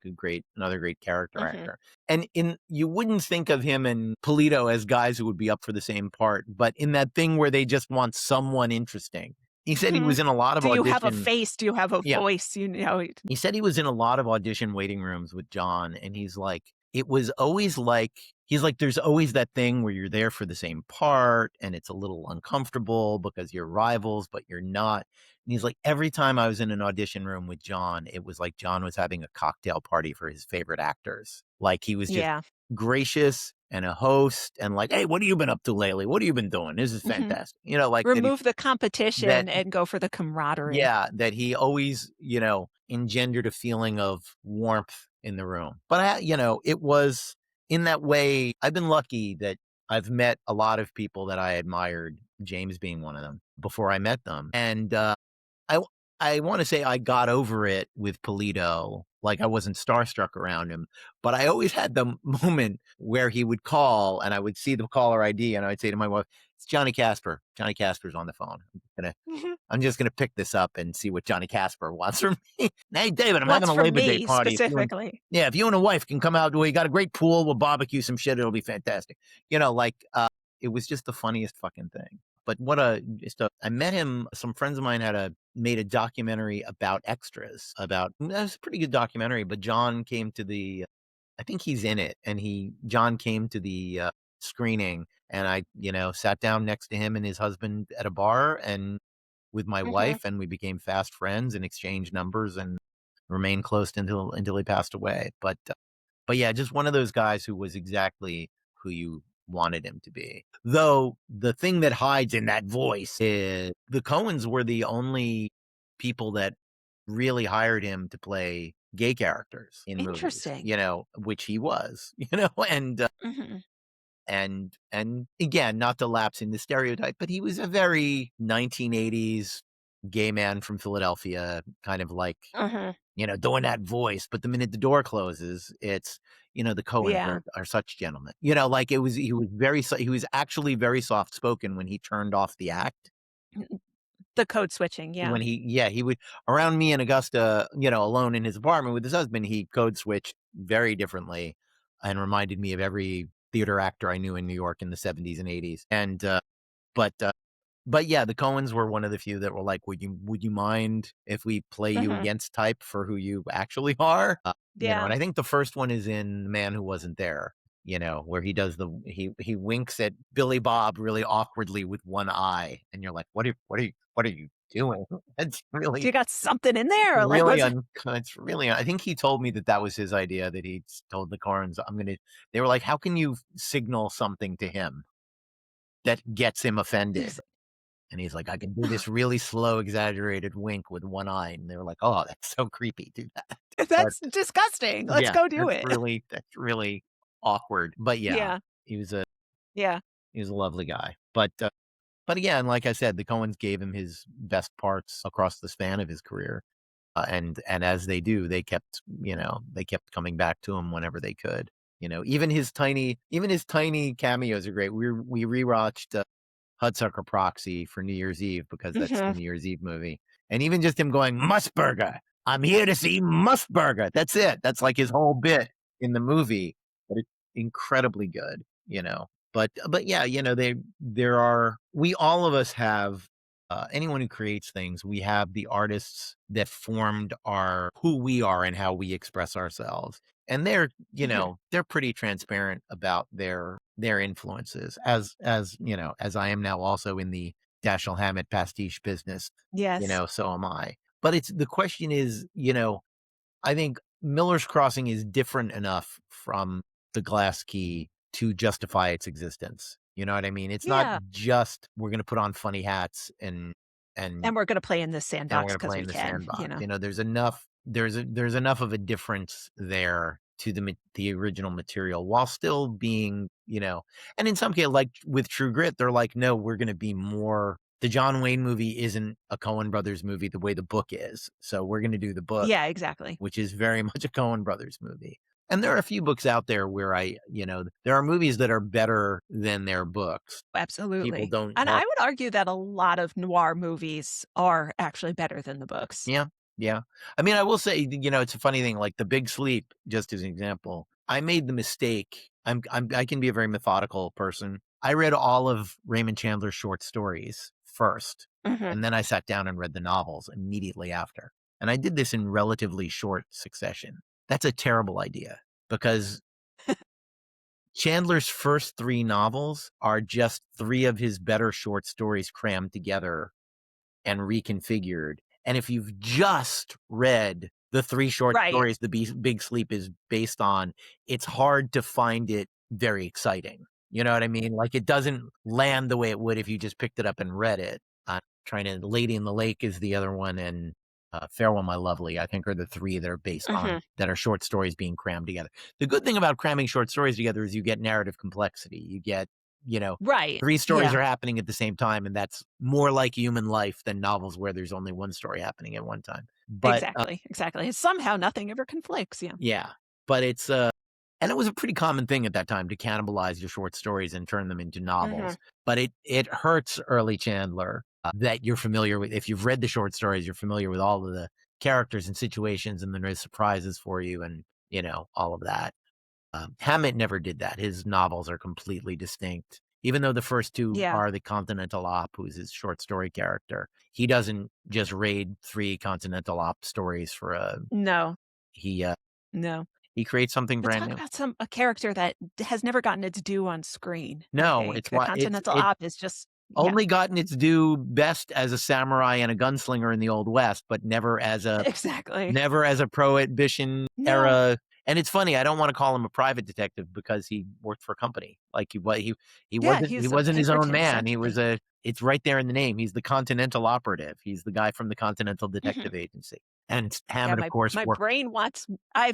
another great character Mhm. actor. And you wouldn't think of him and Polito as guys who would be up for the same part, but in that thing where they just want someone interesting. He said he Mhm. was in a lot of Do you have a audition. face? Do you have a Yeah. voice? He said he was in a lot of audition waiting rooms with John, and he's like, it was always like, he's like, there's always that thing where you're there for the same part, and it's a little uncomfortable because you're rivals, but you're not. And he's like, every time I was in an audition room with John, it was like John was having a cocktail party for his favorite actors. Like he was just Yeah. gracious and a host, and like, hey, what have you been up to lately? What have you been doing? This is Mhm. fantastic. Like Remove the that competition and go for the camaraderie. yeah, that he always, engendered a feeling of warmth in the room. But it was in that way. I've been lucky that I've met a lot of people that I admired, James being one of them, before I met them. And I I want to say I got over it with Polito. Like I wasn't starstruck around him, but I always had the moment where he would call and I would see the caller ID and I would say to my wife, "It's Johnny Casper. Johnny Casper's on the phone. Mhm. I'm just gonna pick this up and see what Johnny Casper wants from me. Hey, David, I'm having What's a for Labor Day me party. specifically? If you and a wife can come out, we got a great pool. We'll barbecue some shit. It'll be fantastic. Like it was just the funniest fucking thing. But I met him. Some friends of mine made a documentary about extras. That was a pretty good documentary. But John came to I think he's in it, and John came to the screening, and I sat down next to him and his husband at a bar, and with my Mhm. wife, and we became fast friends and exchanged numbers and remained close until he passed away. But yeah, just one of those guys who was exactly who you wanted him to be. Though the thing that hides in that voice is the Coens were the only people that really hired him to play gay characters in movies, Interesting. which he was, and Mhm. and again, not to lapse into stereotype, but he was a very 1980s gay man from Philadelphia, kind of like, Mhm. doing that voice. But the minute the door closes, it's, the Coens Yeah. are such gentlemen. Like he was actually very soft spoken when he turned off the act. Mm, the code switching, yeah. When he would around me and Augusta, alone in his apartment with his husband, he code switched very differently and reminded me of every theater actor I knew in New York in the 70s and 80s. And but but yeah, the Coens were one of the few that were like, would you mind if we play you Mhm. against type for who you actually are? Yeah. And I think the first one is in The Man Who Wasn't There, where he does he winks at Billy Bob really awkwardly with one eye, and you're like, what are you doing? It's really You got something in there? Or like, really what's un it's really I think he told me that that was his idea, that he told the Coens, "I'm gonna." They were like, "How can you signal something to him that gets him offended?" And he's like, "I can do this really slow, exaggerated wink with one eye." And they were like, "Oh, that's so creepy, do that." But that's disgusting. Let's yeah, go do it. that's really awkward. But yeah, Yeah. he was a Yeah. he was a lovely guy. But again, like I said, the Coens gave him his best parts across the span of his career. And as they do, they kept coming back to him whenever they could. Even his tiny cameos are great. We rewatched Hudsucker Proxy for New Year's Eve because that's the Mhm. New Year's Eve movie. And even just him going, Mustburger, I'm here to see Mustburger. That's it. That's like his whole bit in the movie. But it's incredibly good, you know. But yeah, we all of us have anyone who creates things, we have the artists that formed our who we are and how we express ourselves. And Mhm. they're pretty transparent about their influences, as I am now also in the Dashiell Hammett pastiche business, Yes. so am I. But it's the question is, I think Miller's Crossing is different enough from The Glass Key to justify its existence. You know what I mean? It's not Yeah. just we're gonna put on funny hats and And we're gonna play in this and we're sandbox gonna because play we in the can, you sandbox. know? There's enough of a difference there to the original material while still being, and in some cases, like with True Grit, they're like, no, we're gonna be more. The John Wayne movie isn't a Coen Brothers movie the way the book is, so we're gonna do the book, Yeah, exactly. which is very much a Coen Brothers movie. And there are a few books out there where there are movies that are better than their books. People Absolutely. don't And I talk. would argue that a lot of noir movies are actually better than the books. Yeah, yeah. I mean, I will say, it's a funny thing, like The Big Sleep, just as an example. I made the mistake. I can be a very methodical person. I read all of Raymond Chandler's short stories first, Mhm. and then I sat down and read the novels immediately after. And I did this in relatively short succession. That's a terrible idea because Chandler's first three novels are just three of his better short stories crammed together and reconfigured. And if you've just read the three short Right. stories Big Sleep is based on, it's hard to find it very exciting. You know what I mean? Like it doesn't land the way it would if you just picked it up and read it. Trying to Lady in the Lake is the other one, and Farewell My Lovely, I think, are the three that are based on Mhm. that are short stories being crammed together. The good thing about cramming short stories together is you get narrative complexity. You get, you know, Right. three stories Yeah. are happening at the same time, and that's more like human life than novels where there's only one story happening at one time. But Exactly, exactly. Somehow nothing ever conflicts, yeah. yeah, but and it was a pretty common thing at that time to cannibalize your short stories and turn them into Mhm. novels. But it hurts early Chandler that you're familiar with. If you've read the short stories, you're familiar with all of the characters and situations, and then there's surprises for you, and all of that. Hammett never did that. His novels are completely distinct. Even though the first two Yeah. are the Continental Op, who's his short story character, he doesn't just raid three Continental Op stories for a. No, He no. he creates something But brand talk new. about a character that has never gotten its due on screen, I No, think. it's The why Continental it Op is just yeah. only gotten its due best as a samurai and a gunslinger in the Old West, but Exactly. never as a prohibition No. era. And it's funny, I don't want to call him a private detective because he worked for a company. Like Yeah, he he's a wasn't his own Pinkerton, man. essentially. It's right there in the name. He's the Continental Operative. He's the guy from the Continental Mhm. Detective Agency. And Yeah, Hammett, of course, my worked. brain wants I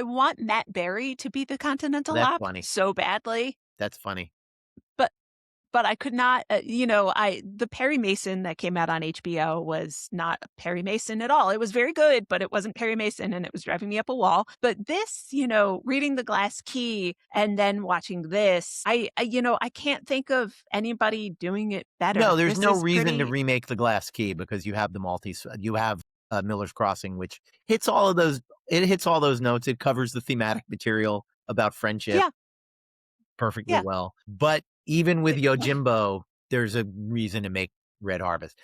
want Matt Berry to be the Continental That's Op funny. so badly, That's funny. but But I could not, you know, I the Perry Mason that came out on HBO was not Perry Mason at all. It was very good, but it wasn't Perry Mason, and it was driving me up a wall. But this, reading The Glass Key and then watching this, I can't think of anybody doing it No, better. there's This no is reason to pretty remake The Glass Key because you have you have Miller's Crossing, which hits all of those. It hits all those notes. It covers the thematic material about friendship yeah, perfectly yeah. well. But even with Yojimbo, there's a reason to make Red Harvest.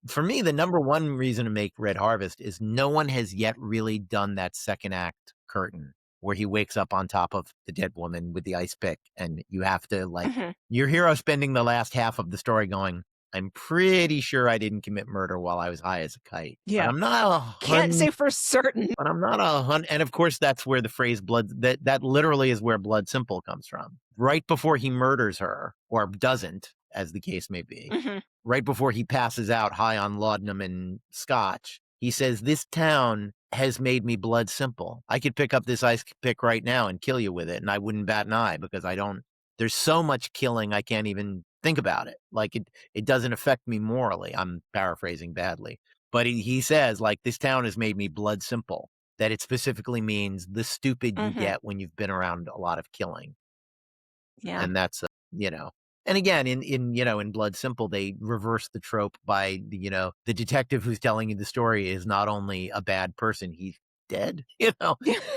For me, the number one reason to make Red Harvest is no one has yet really done that second act curtain where he wakes up on top of the dead woman with the ice pick, and you have to like Mhm. your hero spending the last half of the story going, I'm pretty sure I didn't commit murder while I was high as a kite, but Yeah. I'm not Can't say for certain. but I'm not 100, and of course, that's where the phrase blood that literally is where blood simple comes from. Right before he murders her, or doesn't, as the case may be, Mhm. right before he passes out high on laudanum and scotch, he says, "This town has made me blood simple. I could pick up this ice pick right now and kill you with it, and I wouldn't bat an eye because I don't there's so much killing I can't even think about it. Like, it doesn't affect me morally." I'm paraphrasing badly. But he says, like, "This town has made me blood simple," that it specifically means the stupid you Mhm. get when you've been around a lot of killing, Yeah. and that's, and again, in Blood Simple, they reverse the trope by the detective who's telling you the story is not only a bad person, he's dead,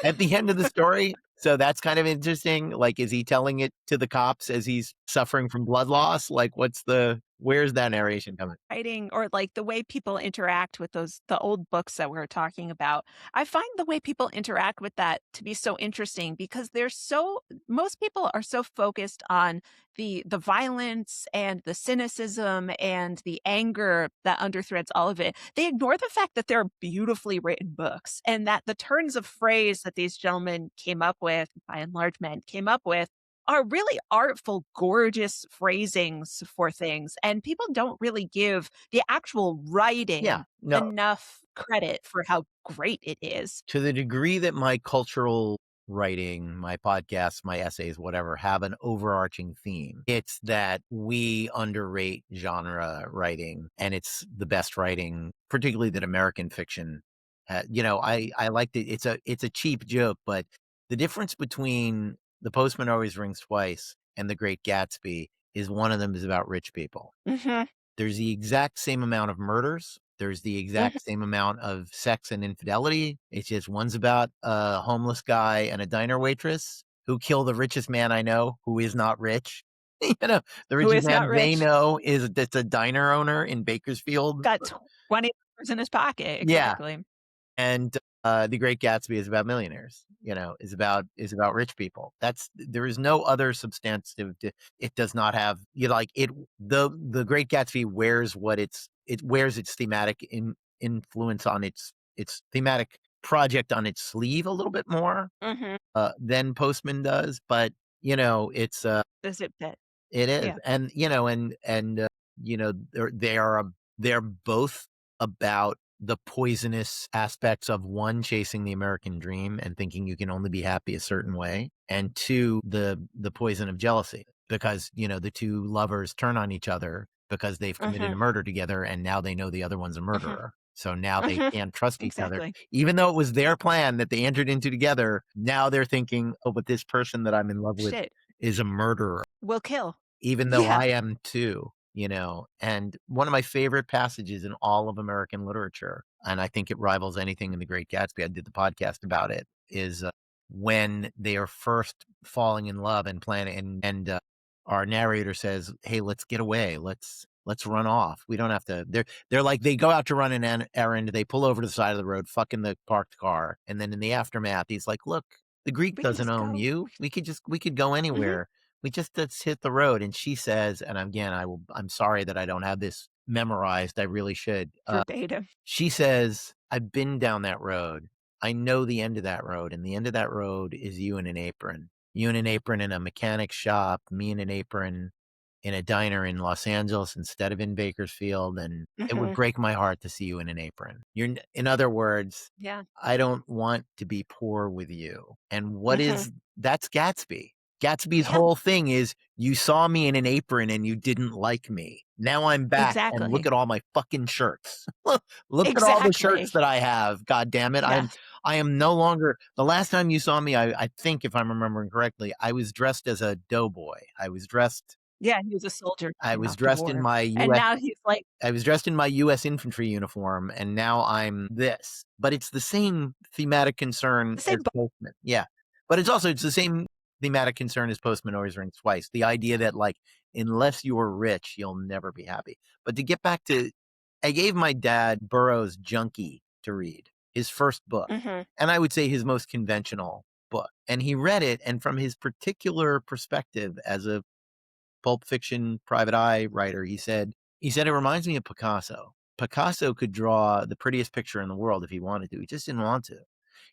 at the end of the story. So that's kind of interesting. Like, is he telling it to the cops as he's suffering from blood loss? Like, where's that narration coming? Writing or like the way people interact with those the old books that we are talking about. I find the way people interact with that to be so interesting because they're so most people are so focused on the violence and the cynicism and the anger that underthreads all of it. They ignore the fact that they're beautifully written books and that the turns of phrase that these gentlemen came up with, by and large men came up with, are really artful, gorgeous phrasings for things, and people don't really give the actual Yeah, writing no. enough credit for how great it is. To the degree that my cultural writing, my podcasts, my essays, whatever, have an overarching theme, it's that we underrate genre writing, and it's the best writing, particularly that American fiction. I liked it. It's a cheap joke, but the difference between The Postman Always Rings Twice and The Great Gatsby is one of them is about rich people. Mhm, There's the exact same amount of murders. There's the mhm. exact same amount of sex and infidelity. It's just one's about a homeless guy and a diner waitress who kill the richest man I know who is not rich. You know, the Who richest is not man they rich, know is that's a diner owner in Bakersfield. got $20 in his pocket, Yeah. exactly. And, The Great Gatsby is about millionaires, is about rich people. There is no other substantive it does not have like, the Great Gatsby wears it wears its thematic influence on its thematic project on its sleeve a little bit more, Mhm. than Postman does, but, it's, Does it fit? it is, Yeah. and, they're both about the poisonous aspects of, 1, chasing the American dream and thinking you can only be happy a certain way, and 2, the poison of jealousy because, the 2 lovers turn on each other because they've committed a Mhm, murder together, and now they know the other one's a mhm, murderer. So now they mhm. can't trust each other. Exactly. Even though it was their plan that they entered into together, now they're thinking, "Oh, but this person that I'm in love with Shit, is a murderer." will kill. Even though Yeah. I am too, and one of my favorite passages in all of American literature, and I think it rivals anything in The Great Gatsby, I did the podcast about it, is, when they are first falling in love and planning and our narrator says, "Hey, let's get away. Let's run off. We don't have to." They're like they go out to run an errand, they pull over to the side of the road, fucking the parked car, and then in the aftermath, he's like, "Look, the Greek We can doesn't just own go. you. We could go Mhm. anywhere. We just hit the road." And she says, and again, I'm sorry that I don't have this memorized. I really should. Verbatim. She says, "I've been down that road. I know the end of that road, and the end of that road is you in an apron. You in an apron in a mechanic shop, me in an apron in a diner in Los Angeles instead of in Bakersfield, and it would Mhm. break my heart to see you in an apron." In other words, Yeah. I don't want to be poor with you. And Mhm. that's Gatsby. Gatsby's Yeah, whole thing is you saw me in an apron and you didn't like me. Now I'm back and look exactly. at all my fucking shirts. Look at all the shirts Exactly. that I have. God damn it. Yeah. I am no longer the last time you saw me, I think if I'm remembering correctly, I was dressed as a doughboy. Yeah, he was a soldier I coming was off the dressed in war, my and US now he's like I was dressed in my US infantry uniform, and now I'm this. But it's the same thematic concern the as same book. Postman. Yeah. But it's the same thematic concern as Postman Always Rings Twice. The idea that, like, unless you're rich, you'll never be happy. But to get back to I gave my dad Burroughs' Junkie to read, his first book, Mhm. and I would say his most conventional book. And he read it, and from his particular perspective as a pulp fiction private eye writer, he said, He said, "It reminds me of Picasso." Picasso could draw the prettiest picture in the world if he wanted to. He just didn't want to.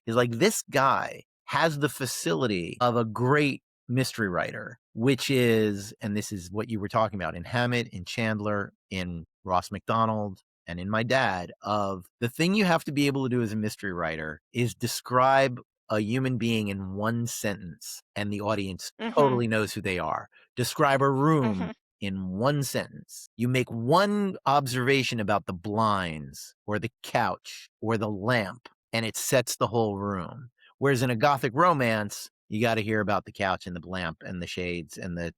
He's like, this guy has the facility of a great mystery writer, which is, and this is what you were talking about in Hammett, in Chandler, in Ross McDonald, and in my dad, of the thing you have to be able to do as a mystery writer is describe a human being in one sentence and the audience Mhm. totally knows who they are. Describe a room Mhm. in one sentence. You make one observation about the blinds or the couch or the lamp and it sets the whole room. Whereas in a gothic romance, you got to hear about the couch and the lamp and the shades and the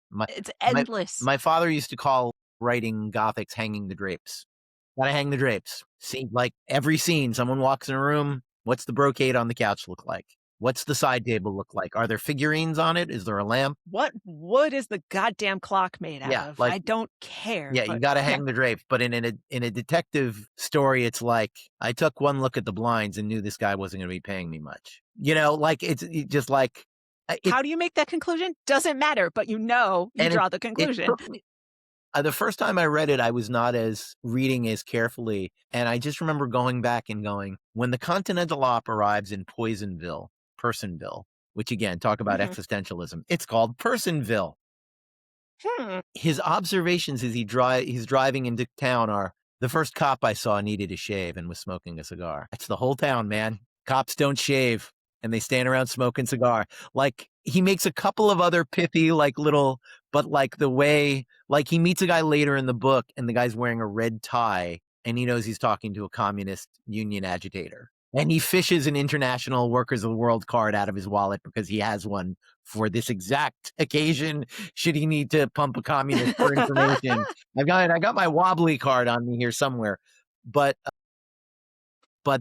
my It's my endless. my father used to call writing gothics hanging the drapes. Gotta hang the drapes. See, like every scene, someone walks in a room. What's the brocade on the couch look like? What's the side table look like? Are there figurines on it? Is there a lamp? What wood is the goddamn clock made out Yeah, of? like I don't care, yeah, you but gotta yeah. hang the drapes, but in a detective story, it's like, I took one look at the blinds and knew this guy wasn't gonna be paying me much. Like, it's just like, it How do you make that conclusion? Doesn't matter, but you and draw the it conclusion. took me the first time I read it, I was not as reading as carefully, and I just remember going back and going, when the Continental Op arrives in Personville, which again, talk about Mhm. existentialism, it's called Personville. Hmm. His observations as he's driving into town are, "The first cop I saw needed a shave and was smoking a cigar." That's the whole town, man. Cops don't shave, and they stand around smoking cigar. Like, he makes a couple of other pithy, like, little but, like, the way like, he meets a guy later in the book, and the guy's wearing a red tie, and he knows he's talking to a communist union agitator. And he fishes an International Workers of the World card out of his wallet because he has one for this exact occasion should he need to pump a communist for information. I got my wobbly card on me here somewhere. But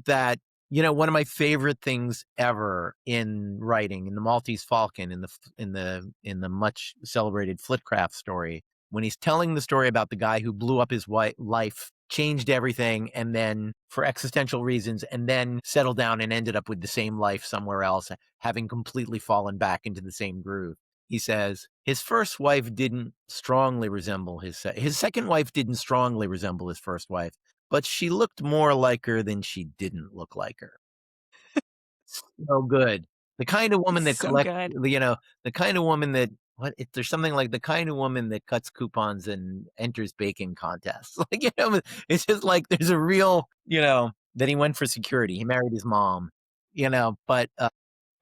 that, one of my favorite things ever in writing, in the Maltese Falcon, in the much celebrated Flitcraft story, when he's telling the story about the guy who blew up his life, changed everything, and then for existential reasons, and then settled down and ended up with the same life somewhere else, having completely fallen back into the same groove. He says his first wife didn't strongly resemble his second wife didn't strongly resemble his first wife, but she looked more like her than she didn't look like her. So good. The kind of woman that So collects, good. the kind of woman that what if there's something like the kind of woman that cuts coupons and enters baking contests. It's just like there's a real, that he went for security. He married his mom,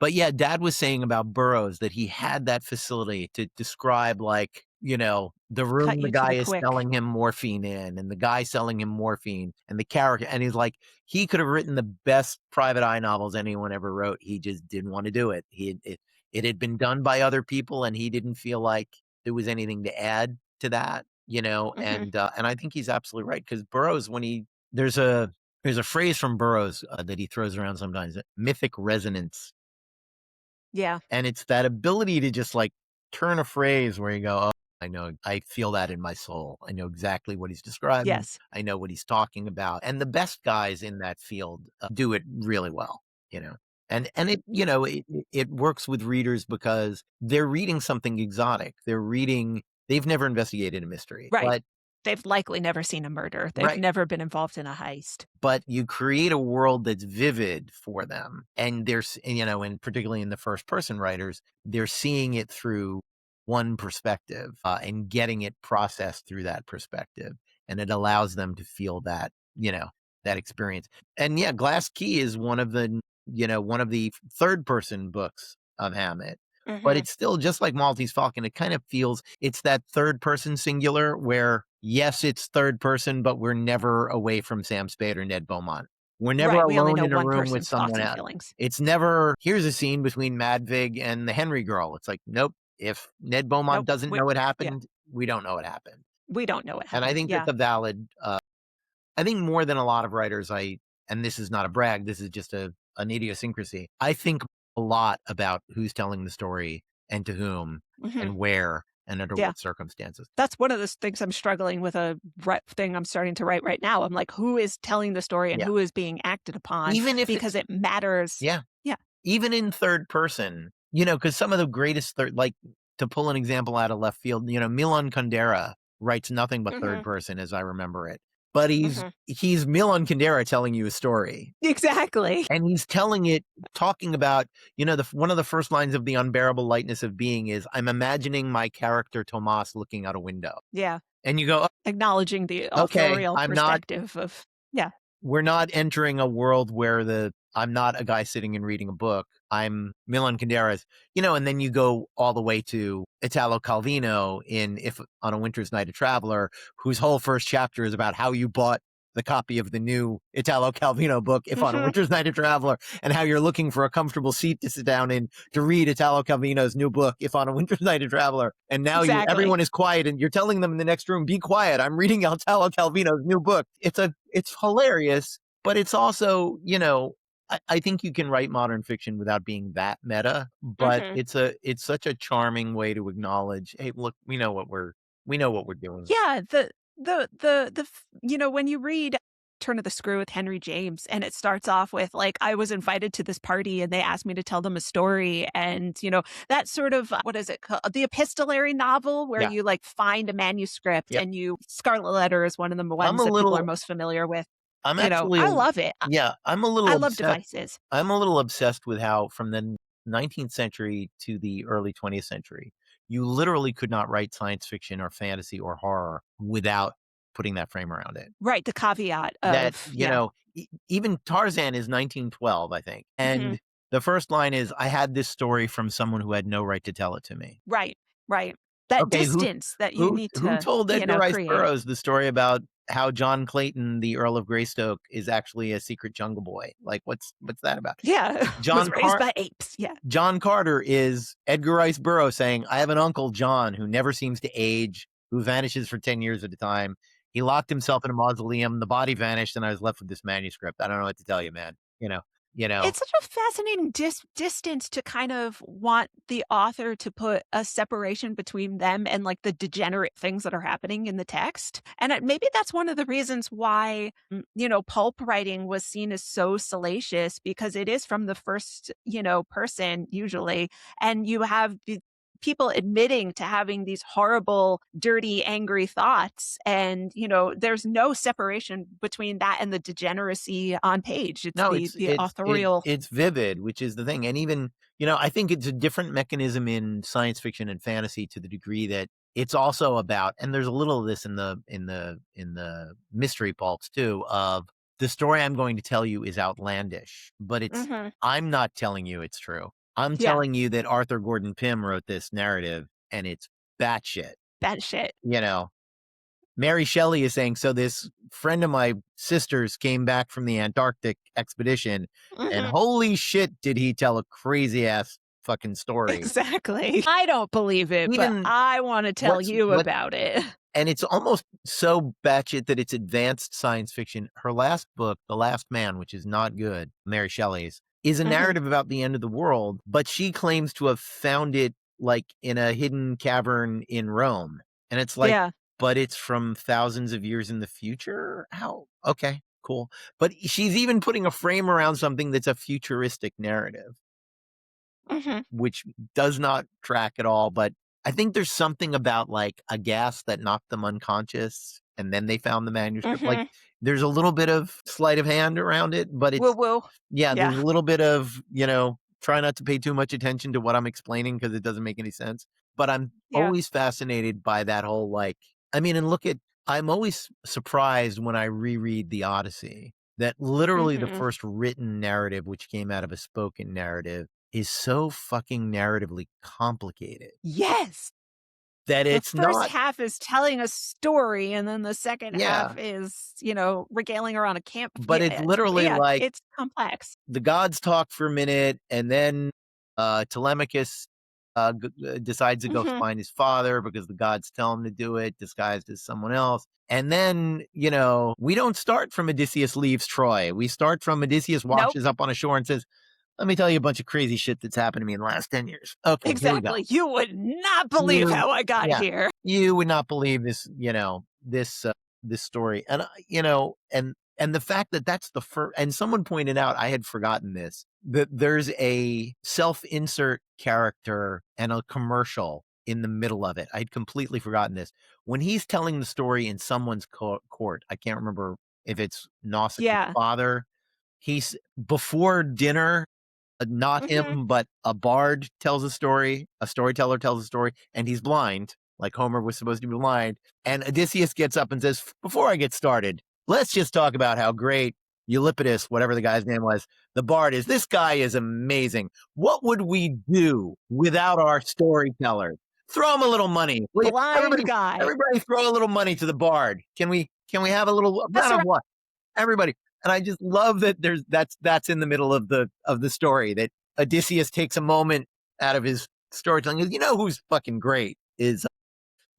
but yeah, dad was saying about Burroughs that he had that facility to describe, like, the Cut room the you to guy the is quick. selling him morphine in and the guy selling him morphine and the character. And he's like, he could have written the best private eye novels anyone ever wrote. He just didn't want to do it. It had been done by other people and he didn't feel like there was anything to add to that, Mhm. and I think he's absolutely right because Burroughs, there's a, there's a phrase from Burroughs that he throws around sometimes, mythic resonance, Yeah. and it's that ability to just like turn a phrase where you go, "Oh, I know, I feel that in my soul. I know exactly what he's describing. Yes. I know what he's talking about." And the best guys in that field do it really well, you know. And it works with readers because they're reading something exotic. They've never investigated a mystery. Right. But They've likely never seen a murder. They've right. never been involved in a heist. But you create a world that's vivid for them. And and particularly in the first person writers, they're seeing it through one perspective and getting it processed through that perspective. And it allows them to feel that experience. And yeah, Glass Key is one of the third person books of Hammett. But Mhm. it's still just like Maltese Falcon. It kind of feels it's that third person singular where, yes, it's third person, but we're never away from Sam Spade or Ned Beaumont. We're never Right, we only alone know in a one room with person's thoughts someone and else. feelings. It's never, here's a scene between Madvig and the Henry girl. It's like, nope. If Ned Beaumont Nope, doesn't know what yeah, happened, we don't know what happened. we don't know what And I happened. think that's Yeah. a valid, I think more than a lot of writers, and this is not a brag, this is just an idiosyncrasy. I think a lot about who's telling the story and to whom Mhm. and where and under Yeah. what circumstances. That's one of the things I'm struggling with a thing I'm starting to write right now. I'm like, who is telling the story and Yeah. who is being acted upon Even if because it's, it matters. yeah, Yeah. even in third person, because some of the greatest to pull an example out of left field, Milan Kundera writes nothing but third Mhm. person as I remember it. But he's Mhm. he's Milan Kundera telling you a story. Exactly. And he's telling it talking about, one of the first lines of The Unbearable Lightness of Being is, "I'm imagining my character Tomas looking out a window." Yeah. And you go, Acknowledging the "Okay, authorial perspective of yeah. we're not entering a world where I'm not a guy sitting and reading a book. I'm Milan Kunderas, and then you go all the way to Italo Calvino in If on a Winter's Night a Traveler, whose whole first chapter is about how you bought the copy of the new Italo Calvino book, If on a Mhm. Winter's Night a Traveler, and how you're looking for a comfortable seat to sit down in to read Italo Calvino's new book, If on a Winter's Night a Traveler. And now Exactly. everyone is quiet and you're telling them in the next room, be quiet. I'm reading Italo Calvino's new book. It's hilarious, but it's also, I think you can write modern fiction without being that meta, but Mhm. it's such a charming way to acknowledge, hey, look, we know what we're doing. Yeah, when you read Turn of the Screw with Henry James and it starts off with like, I was invited to this party and they asked me to tell them a story. And, that sort of, what is it called? The epistolary novel where Yeah. you like find a manuscript Yep. and Scarlet Letter is one of the I'm ones a that people are little most familiar with. I'm actually I love it. yeah, I love devices. I'm a little obsessed with how from the 19th century to the early 20th century, you literally could not write science fiction or fantasy or horror without putting that frame around it. Right. The caveat That, of, yeah. even Tarzan is 1912, I think. Mhm. And the first line is, "I had this story from someone who had no right to tell it to me." Right. Right. That Okay, who distance that you who need who to, told Edgar Rice create. Burroughs the story about how John Clayton, the Earl of Greystoke, is actually a secret jungle boy? Like, what's that about? Yeah. Was John raised Car by apes. Yeah. John Carter is Edgar Rice Burroughs saying, "I have an uncle, John, who never seems to age, who vanishes for 10 years at a time. He locked himself in a mausoleum, the body vanished, and I was left with this manuscript. I don't know what to tell you, man." You know? It's such a fascinating distance to kind of want the author to put a separation between them and, like, the degenerate things that are happening in the text, and maybe that's one of the reasons why, pulp writing was seen as so salacious because it is from the first, person usually, and you have the people admitting to having these horrible, dirty, angry thoughts, and, there's no separation between that and the degeneracy on page. It's No, the authorial. it's vivid, which is the thing, and even, I think it's a different mechanism in science fiction and fantasy to the degree that it's also about, and there's a little of this in the mystery pulps too, of the story I'm going to tell you is outlandish, but Mhm. I'm not telling you it's true. I'm Yeah, telling you that Arthur Gordon Pym wrote this narrative and it's batshit, that shit. you know? Mary Shelley is saying, so this friend of my sister's came back from the Antarctic expedition, and Mhm. holy shit, did he tell a crazy ass fucking story. Exactly. I don't believe it, but Even I wanna tell what's you what about it. and it's almost so batshit that it's advanced science fiction. Her last book, The Last Man, which is not good, Mary Shelley's, is a Mhm. narrative about the end of the world, but she claims to have found it like in a hidden cavern in Rome. And it's like, Yeah. but it's from thousands of years in the future? How? Okay, cool. But she's even putting a frame around something that's a futuristic narrative, Mhm. which does not track at all. But I think there's something about like a gas that knocked them unconscious and then they found the manuscript. Like Mhm. there's a little bit of sleight of hand around it, but Woo it's, woo. yeah, there's Yeah. a little bit of, try not to pay too much attention to what I'm explaining because it doesn't make any sense. But I'm Yeah. always fascinated by that whole like, I mean, and look at, I'm always surprised when I reread the Odyssey that literally the Mhm. first written narrative, which came out of a spoken narrative, is so fucking narratively complicated Yes. that The it's first not, half is telling a story, and then the second half yeah, is, regaling around a camp. but Yeah, it's literally yeah, like it's complex. the gods talk for a minute, and then Telemachus decides to go Mhm. find his father because the gods tell him to do it, disguised as someone else. And then, we don't start from Odysseus leaves Troy. We start from Odysseus Nope. washes up on a shore and says, "Let me tell you a bunch of crazy shit that's happened to me in the last 10 years." Okay, here we go. Exactly. You would not believe You how I got yeah. here. You would not believe this, this story. And, and the fact that that's the first, and someone pointed out, I had forgotten this, that there's a self-insert character and a commercial in the middle of it. I'd completely forgotten this. When he's telling the story in someone's court, I can't remember if it's Nausicaa's Yeah. father. He's before dinner, not Mhm. him, but a bard tells a story, a storyteller tells a story, and he's blind, like Homer was supposed to be blind. And Odysseus gets up and says, "Before I get started, let's just talk about how great Eulipides, whatever the guy's name was, the bard is. This guy is amazing. What would we do without our storyteller? Throw him a little money. Will you? Blind Everybody, guy. everybody throw a little money to the bard. Can we have a little That's amount of right. what? Everybody. And I just love that that's in the middle of the story that Odysseus takes a moment out of his storytelling. You know who's fucking great is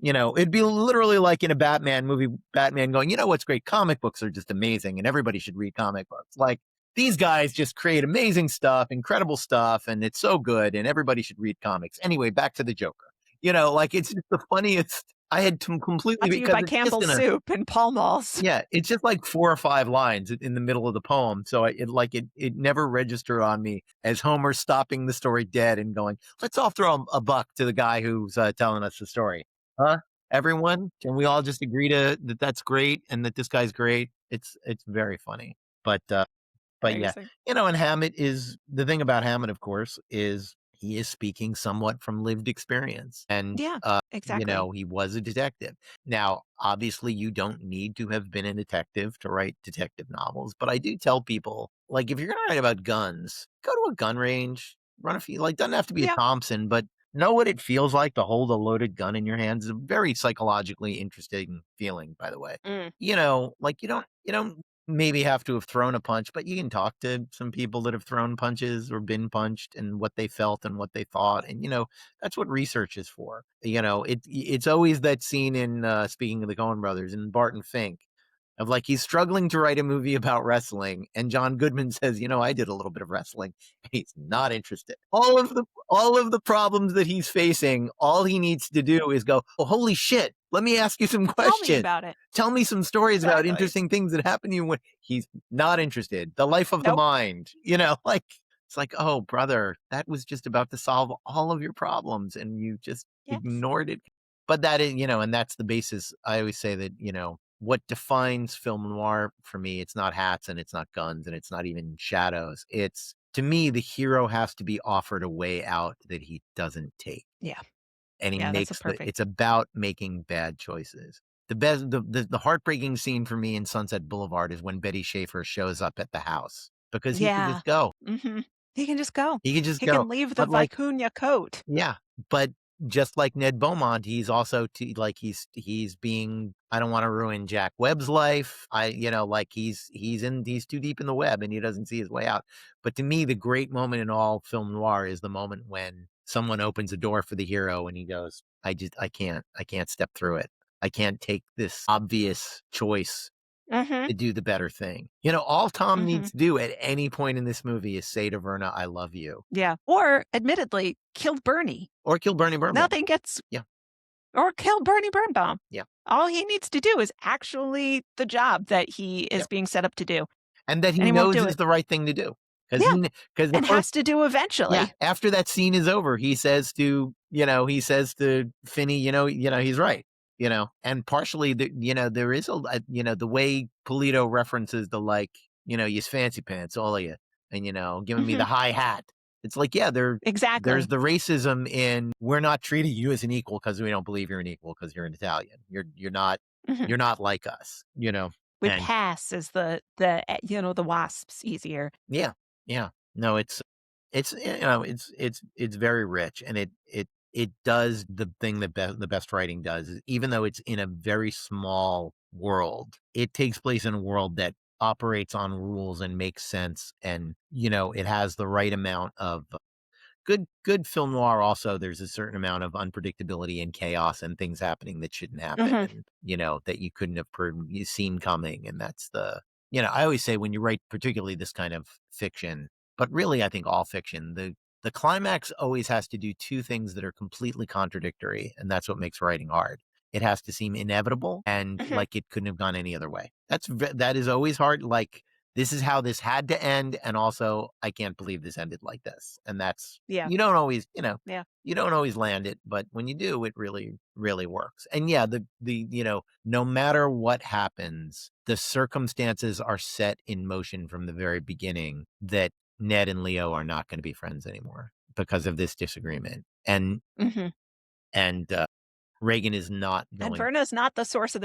it'd be literally like in a Batman movie, Batman going, you know what's great? Comic books are just amazing and everybody should read comic books. Like these guys just create amazing stuff, incredible stuff, and it's so good and everybody should read comics. Anyway, back to the Joker. Like it's just the funniest. I had to completely Brought to you because by it's just Campbell's in a Soup and Pall Malls. yeah, it's just like 4 or 5 lines in the middle of the poem, so it never registered on me as Homer stopping the story dead and going, "Let's all throw a buck to the guy who's, telling us the story." Huh? Everyone? Can we all just agree to that that's great and that this guy's great? It's very funny. But, uh but yeah, Amazing. and Hammett is the thing about Hammett, of course, is he is speaking somewhat from lived experience. And, Yeah, exactly. he was a detective. Now, obviously, you don't need to have been a detective to write detective novels, but I do tell people, like, if you're going to write about guns, go to a gun range, run a few, like, doesn't have to be a Yeah. Thompson, but know what it feels like to hold a loaded gun in your hands. It's a very psychologically interesting feeling, by the way. Mm. Like you don't maybe have to have thrown a punch, but you can talk to some people that have thrown punches or been punched and what they felt and what they thought. And, that's what research is for. It's always that scene in speaking of the Coen brothers in Barton Fink of like he's struggling to write a movie about wrestling, and John Goodman says, I did a little bit of wrestling. And he's not interested. All of the problems that he's facing, all he needs to do is go, oh, holy shit, let me ask you some Tell me questions. about it. Tell me some stories about Exactly. interesting things that happen to you when he's not interested. The life of the Nope. mind, like it's like, oh, brother, that was just about to solve all of your problems and you just Yes. ignored it. But that is, and that's the basis. I always say that, what defines film noir for me, it's not hats and it's not guns and it's not even shadows. It's to me, the hero has to be offered a way out that he doesn't take. Yeah. And he Yeah, that's a makes perfect. it's about making bad choices. The heartbreaking scene for me in Sunset Boulevard is when Betty Schaefer shows up at the house because he could Yeah. just go. Mhm. He can just go. He could just He go. can leave the But like vicuña coat. yeah, but just like Ned Beaumont, he's also like he's being. I don't want to ruin Jack Webb's life. Like he's too deep in the web and he doesn't see his way out. But to me, the great moment in all film noir is the moment when someone opens a door for the hero and he goes, I can't step through it. I can't take this obvious choice Mhm. to do the better thing. All Tom Mhm. needs to do at any point in this movie is say to Verna, I love you, Yeah. Or admittedly, killed Bernie. or kill Bernie Birnbaum. Nothing gets Yeah, or kill Bernie Birnbaum. yeah. All he needs to do is actually the job that he is being set up to do, And that and he he won't knows do is it. the right thing to do. Because Yeah, the and first has to do yeah, eventually. after that scene is over, he says to Finney, he's right, and partially there is the way Polito references the like, you fancy pants, all of you, and giving me the Mhm. high hat. It's like, yeah, there's Exactly. the racism in we're not treating you as an equal because we don't believe you're an equal because you're an Italian. You're not Mhm. you're not like us, We and pass as the wasps easier. yeah, yeah. No, it's very rich, and it does the thing that the best writing does. Is even though it's in a very small world, it takes place in a world that operates on rules and makes sense, and it has the right amount of good film noir. Also, there's a certain amount of unpredictability and chaos and things happening that shouldn't happen, Mhm. and that you couldn't have seen coming. And that's I always say when you write particularly this kind of fiction, but really I think all fiction, the climax always has to do two things that are completely contradictory, and that's what makes writing hard. It has to seem inevitable and Mhm. like it couldn't have gone any other way. That is always hard. Like this is how this had to end, and also I can't believe this ended like this. And that's Yeah. you don't always, Yeah. you don't always land it, but when you do, it really, really works. And yeah, no matter what happens, the circumstances are set in motion from the very beginning that Ned and Leo are not going to be friends anymore because of this disagreement. Mhm. And Reagan is not And going. Verna's not the source of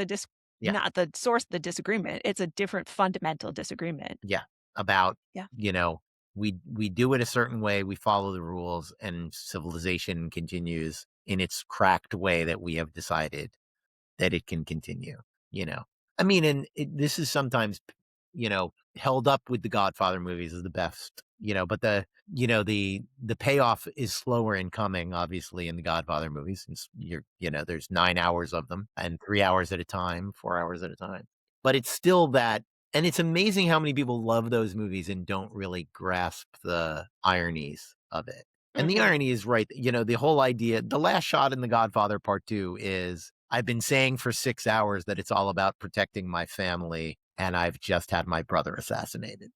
Yeah, not the source of the disagreement. It's a different fundamental disagreement. yeah, about, Yeah. you know, we do it a certain way, we follow the rules, and civilization continues in its cracked way that we have decided that it can continue, you know? I mean, and this is sometimes, held up with the Godfather movies as the best, but the payoff is slower in coming, obviously, in the Godfather movies, since there's 9 hours of them and 3 hours at a time, 4 hours at a time. But it's still that, and it's amazing how many people love those movies and don't really grasp the ironies of it. And the Mhm. irony is right, the whole idea, the last shot in The Godfather Part 2 is, I've been saying for 6 hours that it's all about protecting my family, and I've just had my brother assassinated.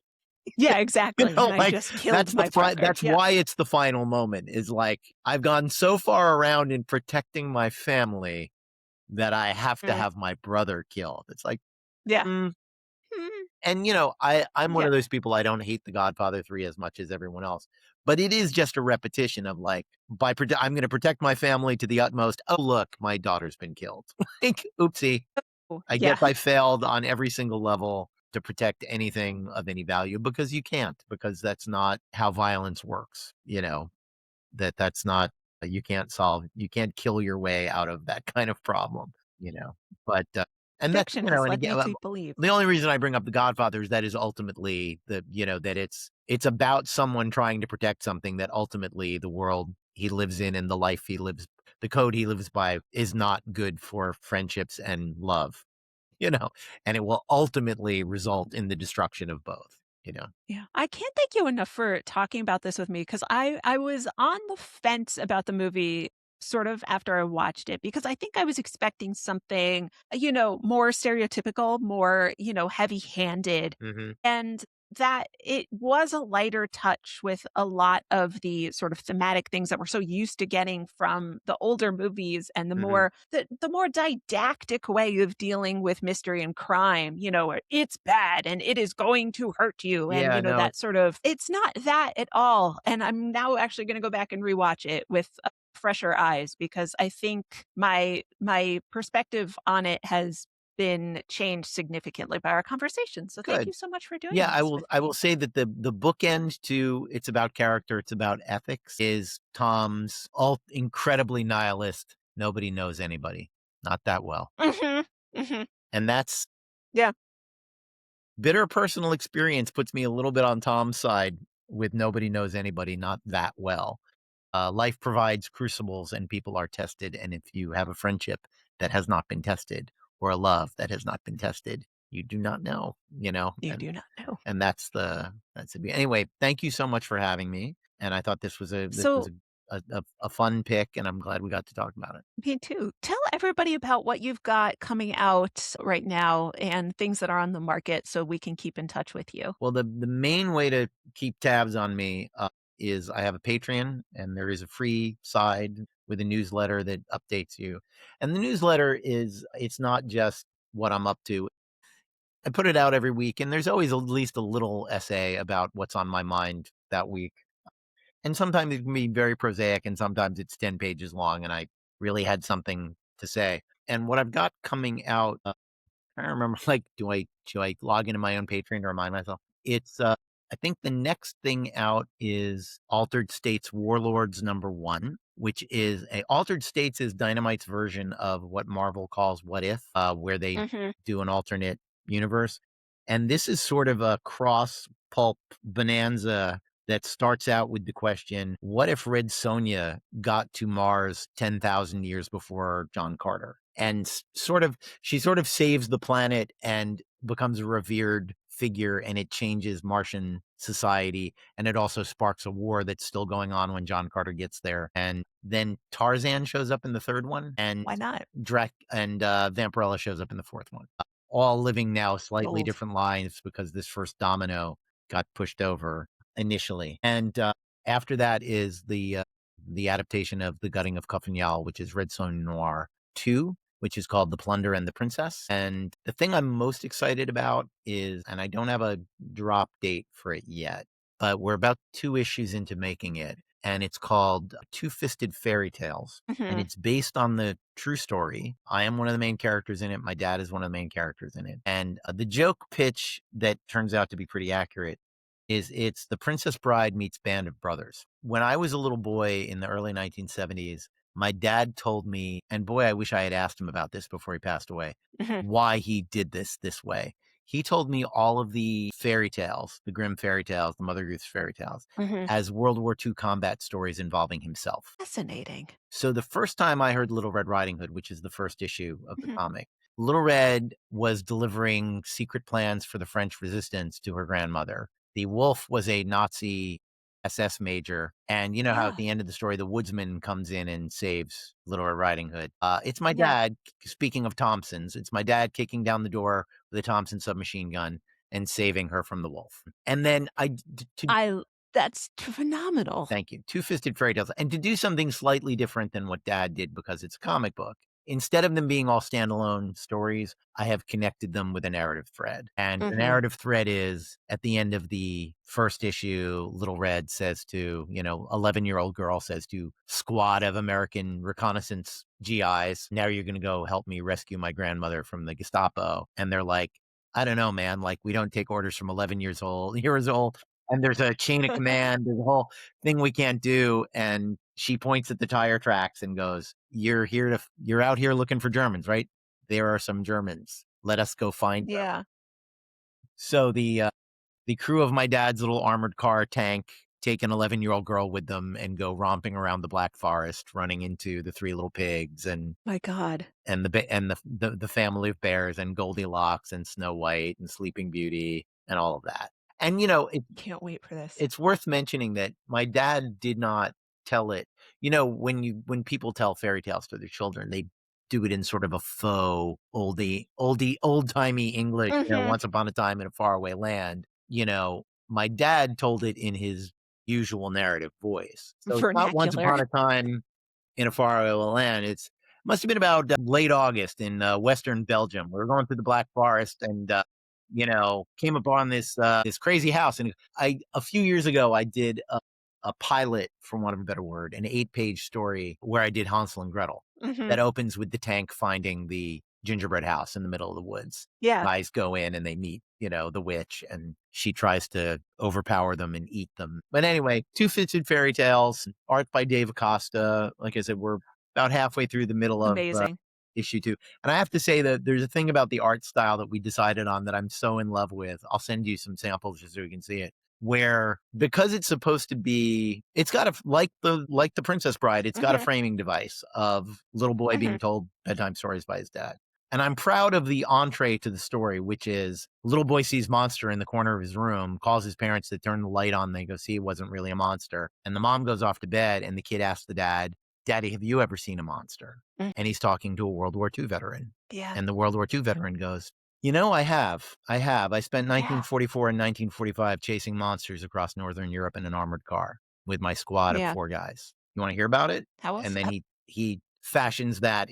Yeah, exactly, and I Like, just killed my brother. that's Yeah. why it's the final moment, is like, I've gone so far around in protecting my family that I have to Mm. have my brother killed. It's like, Yeah. mm. Mm. And, I'm one Yeah. of those people, I don't hate The Godfather 3 as much as everyone else, but it is just a repetition of, like, I'm gonna protect my family to the utmost. "Oh, look, my daughter's been killed." Like, oopsie. Oh, I guess yeah. I failed on every single level to protect anything of any value, because you can't, because that's not how violence works, that's not, you can't kill your way out of that kind of problem, you know, but, and that's, Fiction has and led again, me to believe. the only reason I bring up The Godfather is that is ultimately that it's about someone trying to protect something that ultimately the world he lives in and the life he lives, the code he lives by, is not good for friendships and love, you know, and it will ultimately result in the destruction of both. Yeah. I can't thank you enough for talking about this with me because I was on the fence about the movie sort of after I watched it because I think I was expecting something, more stereotypical, more, heavy-handed. Mhm. And that it was a lighter touch with a lot of the sort of thematic things that we're so used to getting from the older movies and Mhm. the more didactic way of dealing with mystery and crime, where it's bad and it is going to hurt you. And, Yeah, no, that sort of, it's not that at all. And I'm now actually going to go back and rewatch it with fresher eyes because I think my perspective on it has been changed significantly by our conversation. So thank good. you so much for doing Yeah, I this will with I me. will say that the bookend to It's About Character, It's About Ethics is Tom's all incredibly nihilist, nobody knows anybody, not that well. Mhm. Mhm. And that's Yeah. bitter personal experience, puts me a little bit on Tom's side with nobody knows anybody not that well. Life provides crucibles and people are tested. And if you have a friendship that has not been tested, or a love that has not been tested, you do not know, You do not know. and anyway, thank you so much for having me. And I thought this was So a fun pick, and I'm glad we got to talk about it. me too. Tell everybody about what you've got coming out right now and things that are on the market so we can keep in touch with you. Well, the main way to keep tabs on me, is I have a Patreon, and there is a free side with a newsletter that updates you. And the newsletter it's not just what I'm up to. I put it out every week, and there's always at least a little essay about what's on my mind that week. And sometimes it can be very prosaic, and sometimes it's 10 pages long, and I really had something to say. And what I've got coming out, I don't remember, like, should I log into my own Patreon to remind myself? It's, I think the next thing out is Altered States Warlords #1, which Altered States is Dynamite's version of what Marvel calls What If, where they Mhm. do an alternate universe. And this is sort of a cross pulp bonanza that starts out with the question, what if Red Sonja got to Mars 10,000 years before John Carter? And she sort of saves the planet and becomes a revered figure, and it changes Martian society. And it also sparks a war that's still going on when John Carter gets there. And then Tarzan shows up in the third one, and Why not? Vampirella shows up in the fourth one. all living now slightly Old. different lives because this first domino got pushed over initially. And after that is the adaptation of The Gutting of Coffin which is Red Sonne Noir 2, which is called The Plunder and the Princess. And the thing I'm most excited about is, and I don't have a drop date for it yet, but we're about 2 issues into making it, and it's called Two-Fisted Fairy Tales, and Mhm. it's based on the true story. I am one of the main characters in it. My dad is one of the main characters in it. And the joke pitch that turns out to be pretty accurate is it's The Princess Bride meets Band of Brothers. When I was a little boy in the early 1970s, my dad told me, and boy, I wish I had asked him about this before he passed away, Mhm. why he did this way. He told me all of the fairy tales, the Grimm fairy tales, the Mother Goose fairy tales, Mhm. as World War II combat stories involving himself. Fascinating. So the first time I heard Little Red Riding Hood, which is the first issue of the Mhm. comic, Little Red was delivering secret plans for the French resistance to her grandmother. The wolf was a Nazi SS major. And you know how at Yeah. the end of the story, the woodsman comes in and saves Little Red Riding Hood. It's my Yeah. dad, speaking of Thompsons, it's my dad kicking down the door with a Thompson submachine gun and saving her from the wolf. And then I That's phenomenal. thank you. Two-Fisted Fairy Tales. And to do something slightly different than what Dad did because it's a comic book, instead of them being all standalone stories, I have connected them with a narrative thread. And the Mhm. narrative thread is at the end of the first issue, Little Red says to, 11-year-old girl says to squad of American reconnaissance GIs, now you're going to go help me rescue my grandmother from the Gestapo. And they're like, I don't know, man. Like, we don't take orders from 11 years old. And there's a chain of command. There's a whole thing we can't do. And she points at the tire tracks and goes, you're out here looking for Germans, right? There are some Germans. Let us go find them. Yeah. So the crew of my dad's little armored car tank take an 11-year-old girl with them and go romping around the Black Forest, running into the Three Little Pigs My God. and the family of bears and Goldilocks and Snow White and Sleeping Beauty and all of that. And Can't wait for this. it's worth mentioning that my dad did not tell it. When people tell fairy tales to their children, they do it in sort of a faux old-timey English, Mhm. once upon a time in a faraway land. My dad told it in his usual narrative voice. So it's not once Vernacular. upon a time in a faraway land. It's must have been about late August in western Belgium. We were going through the Black Forest and came upon this crazy house. And a few years ago I did a pilot, for want of a better word, an 8-page story where I did Hansel and Gretel Mhm. that opens with the tank finding the gingerbread house in the middle of the woods. Yeah. Guys go in and they meet, the witch, and she tries to overpower them and eat them. But anyway, Two-Fisted Fairy Tales, art by Dave Acosta. Like I said, we're about halfway through the middle of Amazing. issue 2. And I have to say that there's a thing about the art style that we decided on that I'm so in love with. I'll send you some samples just so you can see it. Where because it's supposed to be, it's got like the Princess Bride, it's got a Mhm. framing device of little boy Mhm. being told bedtime stories by his dad. And I'm proud of the entree to the story, which is little boy sees monster in the corner of his room, calls his parents to turn the light on. They go see it wasn't really a monster. And the mom goes off to bed and the kid asks the dad, Daddy, have you ever seen a monster? Mm. And he's talking to a World War II veteran. Yeah. And the World War II veteran goes, I have. I have. I spent Yeah. 1944 and 1945 chasing monsters across Northern Europe in an armored car with my squad of Yeah. 4 guys. You want to hear about it? How And else then he fashions that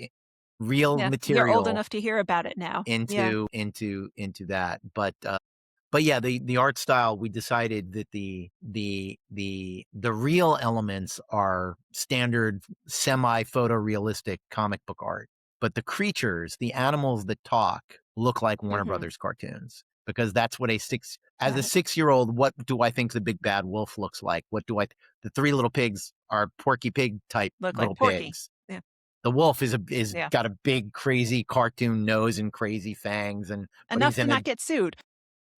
real Yeah. You're old material enough to hear about it now. Yeah. into that. But yeah, the art style, we decided that the real elements are standard semi photorealistic comic book art, but the creatures, the animals that talk, look like Warner Mhm. Brothers cartoons because that's what as a Got it. 6-year-old, what do I think the big bad wolf looks like? The Three Little Pigs are Porky Pig type Look like little Porky. pigs. Yeah. The wolf is Yeah. got a big crazy cartoon nose and crazy fangs, but Enough he's to in a not get sued,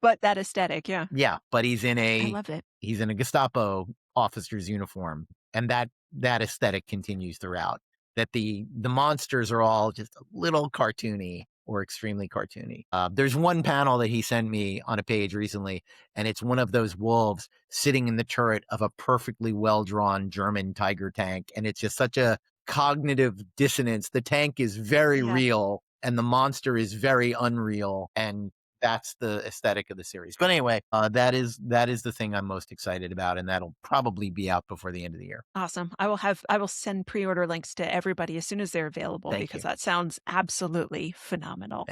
but that aesthetic, yeah. yeah, but I love it. he's in a Gestapo officer's uniform, and that aesthetic continues throughout. That the monsters are all just a little cartoony or extremely cartoony. There's one panel that he sent me on a page recently, and it's one of those wolves sitting in the turret of a perfectly well drawn German Tiger tank, and it's just such a cognitive dissonance. The tank is very Yeah. real, and the monster is very unreal, and that's the aesthetic of the series. But anyway, that is the thing I'm most excited about, and that'll probably be out before the end of the year. Awesome. I will send pre-order links to everybody as soon as they're available Thank because you. that sounds absolutely phenomenal.